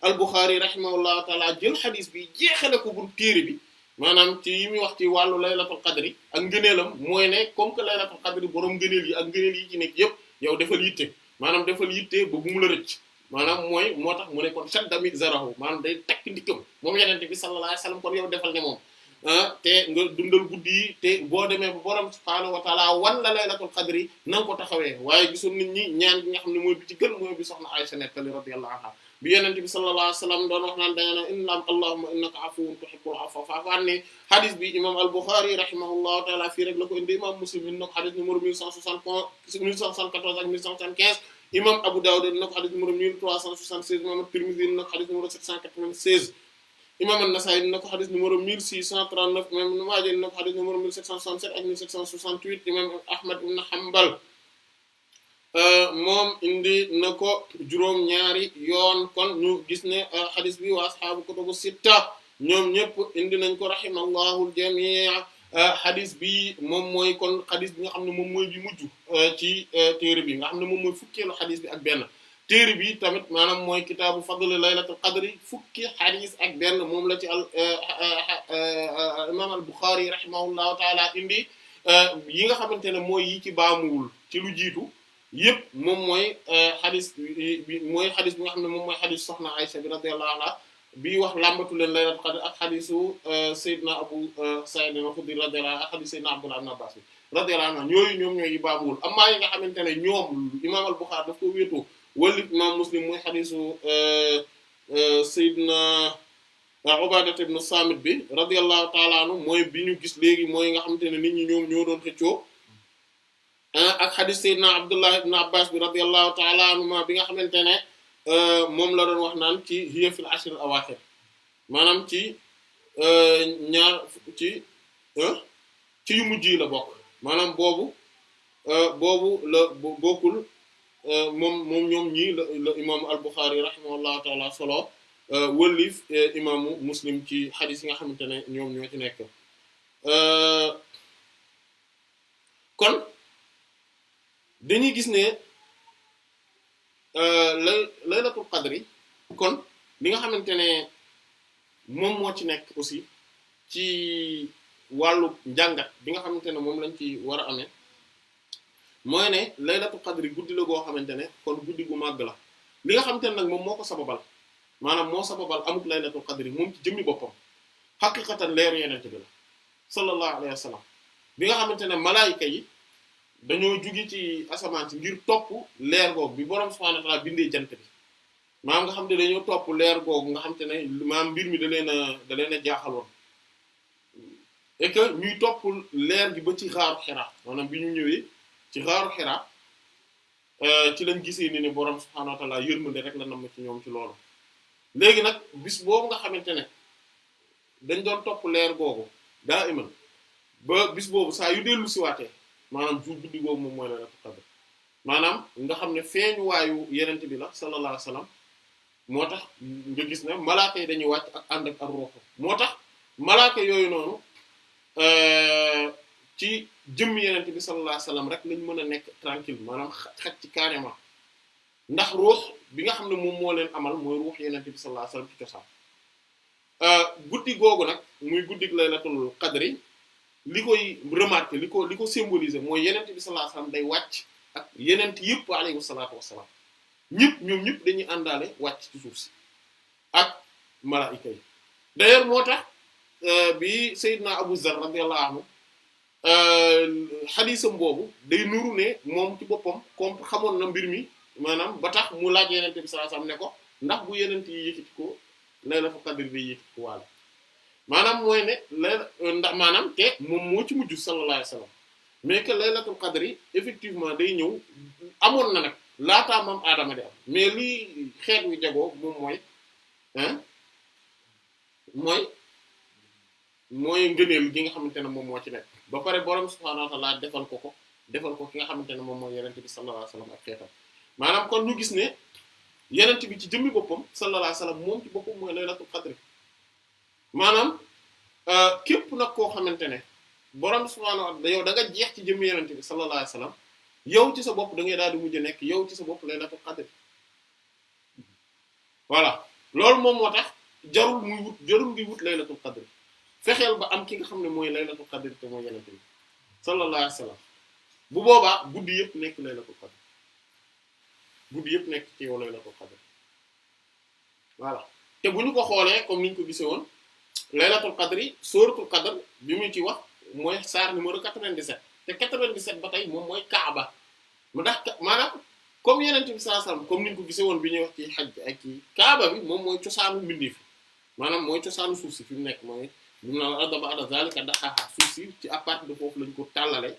al-Bukhari rahimahullahu taala jël xadis bi jeexale ko bu téere bi maanaam ci yi muy wax ci wàllu laylatul qadri ak ngëneelam mooy ne comme que laylatul qadri borom ngëneel yi ak ngëneel yi ci nekk yëpp yow defal yitte maanaam defal yitte ba bu mu la rëcc maanaam mooy moo tax mu ne kon shaddami zarahu maanaam day takk ndikkam moom yenente bi sallallahu alayhi wasallam kon yow defal ne moom te nga dundal guddi yi te boo demee ba borom subhaanahu wa taala wan la laylatul qadri na nga ko taxawee waaye gisoon nit ñi ñaan gi nga xam ne mooy bi ci gën mooy bi soxna Aysa nettali radiyallahu anha bi yenente bi sallallahu alayhi wasallam doon wax naan dañu ne inna allahumma innaka afuwwun tuhibbul afwa fa'fu anni hadith bi imam al-Bukhari rahimahullahu ta'ala fii rek la ko indi imam Muslim indi na ko hadith numéro 1174 ak 1175 imam Abu Dawud indi na ko hadith numéro 1376 imam At-Tirmidhi indi na ko hadith numéro 796 imam An-Nasa'i indi na ko hadith numéro 1639 imam Ibn Majah indi na ko hadith numéro 1767 ak 1768 imam Ahmad ibn Hanbal moom indi na ko juróom ñaari yoon kon ñu gis ne hadith bi wa ashaabu kutubu sitta ñoom ñëpp indi nañ ko rahimallahu al-jami' xadis bi moom mooy kon xadis bi nga xam ne moom mooy bi mujj ci téere bi nga xam ne moom mooy fukkeelu xadis bi ak benn téere bi tamit maanaam mooy kitaabu fadl laylatul qadri fukki xadis ak benn moom la ci imam al Bukhari rahimahullahu taala indi yi nga xamante ne mooy yi ci baamuwul ci lu jiitu yëpp moom mooy xadis bi mooy xadis bi nga xam ne moom mooy xadis soxna Aysa bi radiyallahu anha bi wax làmbatu leen laylatul qadr ak xadisu Seydina Abu Sa'id al-Khudri radiyallahu anhu ak xadisu Seydina Abdullah ibn Abbas bi radiyallahu anhu ñooyu ñoom ñooy yi baamuwul amaa yi nga xamante ne ñoom imam al-Bukhari daf ko wéetoo wala imam Muslim mooy xadisu Seydina Ubaada ibn Samit bi radiyallahu ta'ala anhu mooy bi ñu gis léegi mooy nga xamante ne nit ñi ñoom ñoo doon xëccoo ak xadis Seydina Abdullah ibn Abbas bi radiyallahu ta'ala anhuma bi nga xamante ne moom la doon wax naan ci hiya fil ashr al awaaxir maanaam ci ñaar ci yu mujj yi la bokk maanaam boobu la bokkul moom ñoom ñii la imaamu al-Bukhari rahimahullahu ta'ala solo wëllif imaamu Muslim ci xadis yi nga xamante ne ñoom ñoo ci nekk kon dañuy gis ne laylatul qadri kon li nga xamante ne moom moo ci nekk aussi ci wàllu njàngat bi nga xamante ne moom lañ ci war a amee mooy ne laylatul qadri guddi la goo xamante ne kon guddi gu màgg la li nga xamante ne nag moom moo ko sababal maanaam moo sababal amuk laylatul qadri moom ci jëmmi boppam xaqiqatan leeru yenente bi la sallallahu alayhi wa sallam bi nga xamante ne malaayika yi dañoo jugi ci asamaan si ngir topp leer googu bi boroom subhaanahu wa ta'aala bindee jant bi maanaam nga xam ne dañoo topp leer googu nga xam te ne maanaam mbir mi da leen a jaaxaloon et que ñuy topp leer gi ba ci xaaru Hira maanaam bi ñu ñëwee ci xaaru Hira ci lañ gisee ni ne boroom subhaanahu wa ta'aala yërmande rek la nam ci ñoom ci loolu léegi nag bis boobu nga xamante ne dañ doon topp leer googu daa iman ba bis boobu saa yu dellu siwaatee maanaam jour guddi googu moom mooy laylatul qadr maanaam nga xam ne feeñu waayu yenente bi la sallallahu alayhi wasallam moo tax nga gis ne malaaka yi dañuy wàcc ak ànd ak ar-ruh moo tax malaaka yooyu noonu ci jëmm yenente bi sallallahu alayhi wasallam rek lañ mën a nekk tranquille maanaam xaj ci carrément ndax ruux bi nga xam ne moom moo leen amal mooy ruux yenente bi sallallahu alayhi wasallam ci cosaan guddi googu nag muy guddi laylatul qadri li koy remarquer li ko symboliser mooy yenent bi sallallahu alayhi wasallam day wàcc ak yenent yëpp alayhi salaatu wassalaam ñoom ñëpp dañuy àndaale wàcc ci suuf si ak malaayika yi d'ailleurs moo tax bi Seydina Abu Zar radiyallahu anhu xadiisam boobu day nuru ne moom ci boppam comme xamoon na mbir mi maanaam ba tax mu laaj yenent bi sallallahu alayhi wasallam ne ko ndax bu yenent yi yëkkati ko laylatul qadr bi yëkkati ko wàll maanaam mooy ne ndax maanaam te moom moo ci mujj sallallahu alayhi wasallam mais que laylatul qadr yi effectivement day ñëw amoon na nag laataa moom aadama di am mais lii xeet wi jagoo moom mooy ngëneel gi nga xamante ne moom moo ci nekk ba pare borom subhaanahu wa ta'aala defal ko ki nga xamante ne moom mooy yenent bi sallallahu alayhi wasallam ak xeetam maanaam kon ñu gis ne yenent bi ci jëmmi boppam sallallahu alayhi wasallam moom ci boppam mooy laylatul qadr maanaam képp nag koo xamante ne borom subhaanahu wa ta'aala yow da nga jeex ci jëmmi yenent bi sallallahu alayhi wasallam yow ci sa bopp da ngay daal di mujj nekk yow ci sa bopp laylatul qadr voilà loolu moom moo tax jarul ngi wut laylatul qadr fexeel ba am ki nga xam ne mooy laylatul qadr te mooy yenent bi sallallahu alayhi wasallam bu boobaa guddi yëpp nekk laylatul qadr guddi yëpp nekk ci yow laylatul qadr voilà te bu ñu ko xoolee comme ni ñu ko gisee woon laylatul qadr yi suratul qadr bi mu ci wax mooy saar numéro 97 te 97 ba tey moom mooy Kaaba mu ndax maanaam comme yenent bi sallallahu alayhi wasallam comme ni ñu ko gisee woon bi ñuy wax ci xaj ak ci Kaaba bi moom mooy cosaanu mbindeef maanaam mooy cosaanu suuf si fi mu nekk mooy dum na arda ba'da zalika dahaha suuf si ci à partir de foofu lañ ko tàllale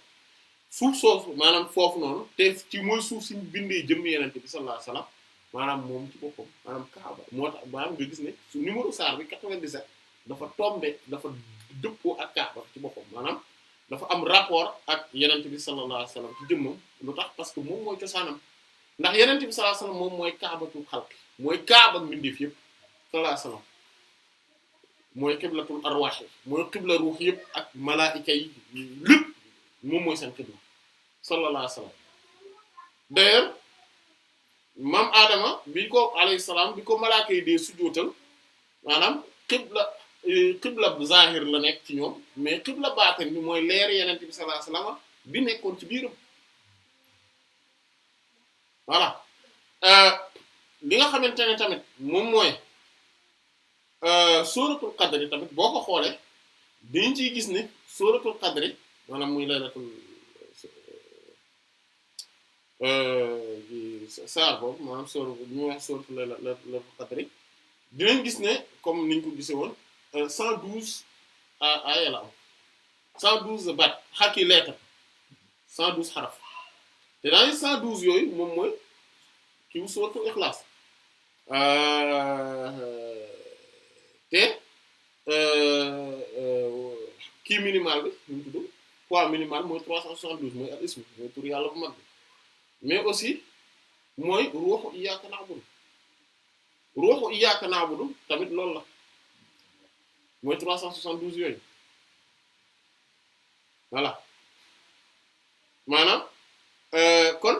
suuf soofu maanaam foofu noonu te ci mooy suuf si bindee jëm yenent bi sallallahu alayhi wasallam maanaam moom ci boppam maanaam Kaaba moo tax maanaam nga gis ne su numéro saar bi 97 dafa tombé dafa dëppoo ak Kaaba ci boppam maanaam dafa am rapport ak yenent bi sallallahu alayhi wasallam ci jëmmam lu tax parce que moom mooy cosaanam ndax yenent bi sallallahu alayhi wasallam moom mooy Kaabatu xalq mooy Kaaba mbindeef yëpp sallallahu alayhi wasallam mooy qiblatul arwaax mooy qibla ruux yëpp ak malaa'ika yi lépp moom mooy seen qibla sallallahu alayhi wa sallam d'ailleurs maam Adama bi ko alayhi salaam bi ko malaaka yi dee sujjóotal maanaam qibla zahir la nekk ci ñoom mais qibla baatin bi mooy leer yeneen bi sallallahu alayhi wa sallam bi nekkoon ci biiram voilà li nga xamante ne tamit moom mooy suratul qadri tamit boo ko xoolee dañ ciy gis ne suratul qadri maanaam muy laylatul saar boobu maanaam sóor ñu wax sóoratu laylatul qadri dinañ gis ne comme niñ ko gisee woon 112 aaya la am 112 baat xarki lettre 112 xaraf te daanaka 112 yooyu moom mooy kii sóoratu Ixlaas te kii minimal bi ñu ngi tudd poids minimal mooy 372 mooy al ism mooy tur yàlla bu mag bi mais aussi mooy ruuxu iyyaaka na'budu tamit loolu la mooy 372 yooyu voilà maanaam kon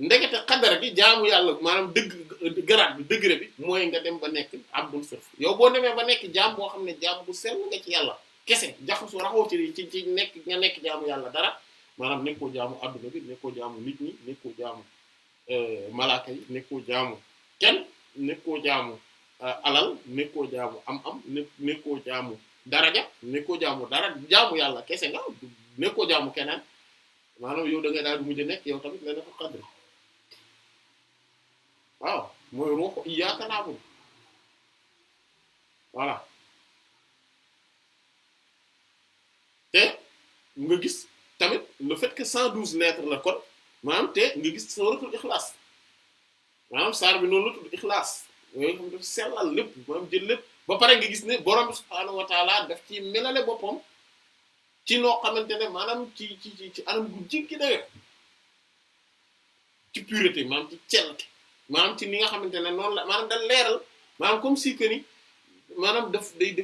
ndekete xadara gi jaamu yàlla maanaam dëgg garaat bi degré bi mooy nga dem ba nekk abdul sirf yow boo demee ba nekk jaam boo xam ne jaam bu sell nga ci yàlla kese jaxasu raxoo ci nekk nga nekk jaamu yàlla dara maanaam nekkoo jaamu adduna bi nekkoo jaamu nit ñi nekkoo jaamu malaaka yi nekkoo jaamu kenn nekkoo jaamu alal nekkoo jaamu am nekkoo jaamu daraja nekkoo jaamu dara jaamu yàlla kese nga nekkoo jaamu keneen maanaam yow da ngay daal di mujj nekk yow tamit laylatul qadr waaw mooy ruuhu iyyaaka na'budu voilà te nga gis tamit le fait que 112 lettres la kon maanaam te nga gis suratul Ixlaas maanaam saar bi noonu la tudd Ixlaas yooyu xam daf sellal lépp maanaam jël lépp ba pare nga gis ne borom subhaanahu wa taala daf ci melale boppam ci noo xamante ne maanaam ci anam gu jéggi dayo ci pureté maanaam ci cellte maanaam ci ni nga xamante ne noonu la maanaam da leeral maanaam comme si que ni maanaam daf day da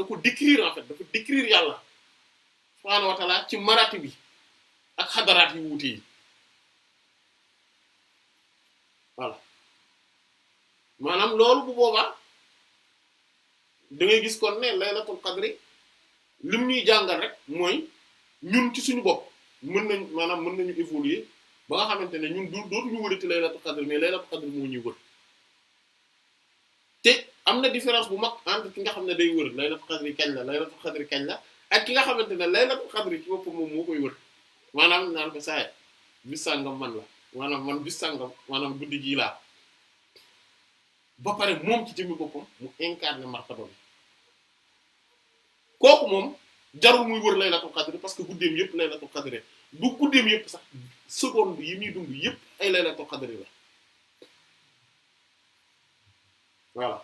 ko décrire en fait dafa décrire yàlla subhaanahu wa taala ci marati bi ak xadaraat yu wuute yi voilà maanaam loolu bu boobaa da ngay gis kon ne laylatul qadri lim ñuy jàngal rek mooy ñun ci suñu bopp mën nañu évoluer ba nga xamante ne ñun dootuñu wërati laylatul qadri mais laylatul qadri moo ñuy wër te am na différence bu mag entre ki nga xam ne day wër laylatul qadri kañ la laylatul qadri kañ la ak ki nga xamante ne laylatul qadri ci boppam moom moo koy wër maanaam naan ko saay bis sàngam man la maanaam man bis sàngam maanaam guddi gii laa ba pare moom ci jëmmi boppam mu incarné martaba bi kooku moom jarul muy wër laylatul qadri parce que guddeem yëpp laylatul qadri du guddeem yëpp sax seconde yi muy dund yëpp ay laylatul qadri la voilà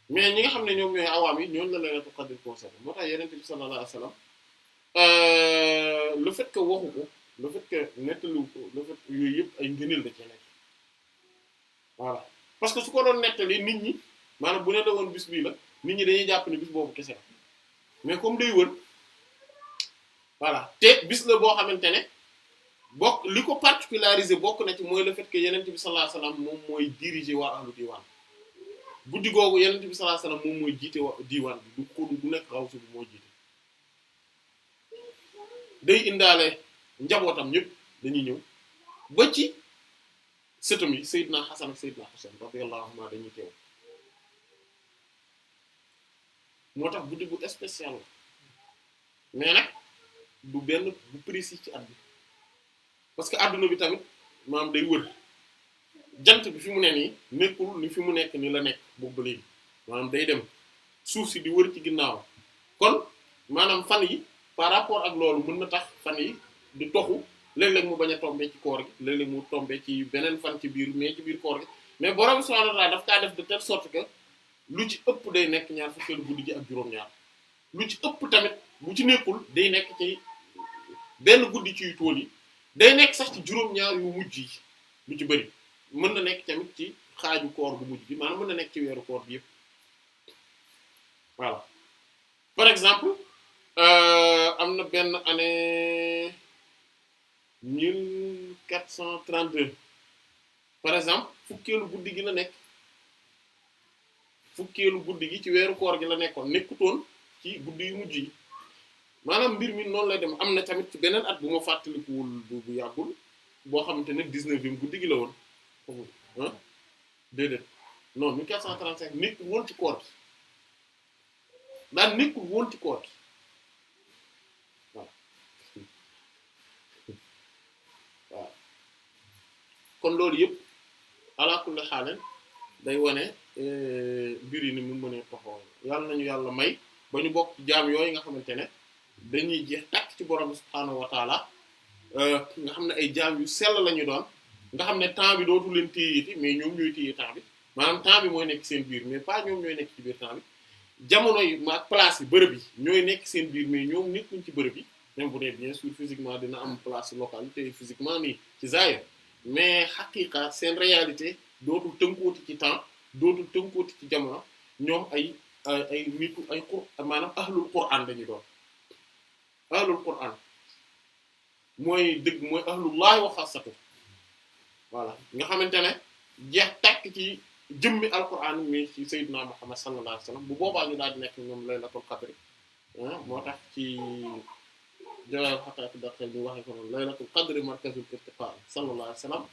mais ñi nga xam ne ñoom ñooy awaam yi ñooñu la laylatul qadr concerné moo tax Yonent bi sallallahu alayhi wasallam le fait que waxu ko le fait que nettaliwu ko le fait que yooyu yëpp ay ngëneel la ci nekk voilà parce que su ko doon nettali nit ñi maanaam bu ne la woon bis bii la nit ñi dañuy jàpp ne bis boobu kese la mais comme day wër voilà te bis la boo xamante ne bokk li ko particularisé bokk na ci mooy le fait que Yonent bi sallallahu alayhi wasallam moom mooy diriger waa ahlu diwaan guddi googu Yonent bi sallallahu alayhi wasallam moom mooy jiite wa diwaan bi du nekk rawsu bi moo jiite day indaale njabootam ñëpp dañuy ñëw ba ci sëtam yi Seydina Hasan ak Seydina Husayn radiyallahu anhuma dañuy teew moo tax guddi bu spécial la mais nag du benn bu précis ci at bi parce que adduna bi tamit maanaam day wër jant bi fi mu ne nii nekkul ni fi mu nekk ni la nekk boobu ba léegi maanaam day dem suuf si di wër ci ginnaaw kon maanaam fan yi par rapport ak loolu mën na tax fan yi di toxu léeg-léeg mu bañ a tombé ci koor gi léeg-léeg mu tombé ci beneen fan ci biir mais ci biir koor gi mais borom subhanahu wa ta'ala daf kaa def de telle sorte que lu ci ëpp day nekk ñaar fukkeelu guddi gi ak juróom-ñaar lu ci ëpp tamit bu ci nekkul day nekk ci benn guddi ciy tool yi day nekk sax ci juróom-ñaar yu mujj yi lu ci bëri mën na nekk tamit ci xaaju koor bu mujj bi maanaam mën na nekk ci weeru koor bi yëpp voilà par exemple am na benn année 1432 par exemple fukkeelu guddi gi la nekk fukkeelu guddi gi ci weeru koor gi la nekkoon nekkutoon ci guddi yu mujj yi maanaam mbir mi noonu lay dem am na tamit ci beneen at bu ma fàttalikuwul bu yàggul boo xamante ne 19e guddi gi la woon ah déedéet non 1435 nekkul woon ci koor gi daan nekkul woon ci koor gi waaw waaw kon loolu yëpp ala kulli xaalen day wane mbir yi ni mu mënee taxawal yàlla nañu yàlla may ba ñu bokk ci jaam yooyu nga xamante ne dañuy jeex tàkk ci borom subhaanahu wa taala nga xam ne ay jaam yu sell la ñu doon nga xam ne temps bi dootu leen téyeeti mais ñoom ñooy téye temps bi maanaam temps bi mooy nekk seen biir mais pas ñoom ñooy nekk ci biir temps bi jamono yi ak place yi bërëb yi ñooy nekk seen biir mais ñoom nekkuñ ci bërëb yi même bu dee bien sûr physiquement dina am place localité physiquement nii ci zahir mais xaqiqa seen réalité dootul tënkooti ci temps dootul tënkooti ci jamono ñoom ay nitu ay maanaam ahlul Qur'an dañu doon ahlul Qur'an mooy dëgg mooy ahlullahi wa xassatu voilà nga xamante ne jeex tàkk ci jëmmi alquran mi ci sayyidina Muhammad sallallahu alayhi wasallam bu boobaa ñu daal di nekk ñoom laylatul qadr moo tax ci jawal xataati daxel ñu waxee ko noonu laylatul qadr markazul irtiqa sallallahu alayhi wasallam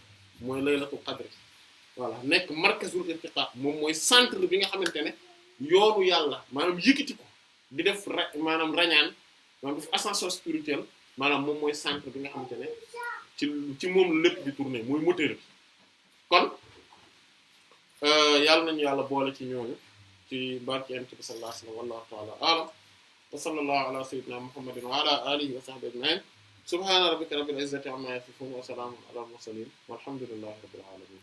mooy laylatul qadr voilà nekk markazul irtiqa moom mooy centre bi nga xamante ne yoonu yàlla maanaam yëkkati ko di def maanaam rañaan maanaam def ascension spirituelle maanaam moom mooy centre bi nga xamante ne ci moom lépp di tourner mooy moteur bi kon yàlla nañu yàlla boole ci ñooñu ci barke yonent bi sallallahu alayhi wa sallam wallahu ta'ala a'lam wa sallallahu ala sayyidina muhammadin wa ala alihi wa sahbihi ajma'in subhana rabbika rabbil izzati amma yasifun wa salamun ala al mursalin walhamdulillahi rabbil alamin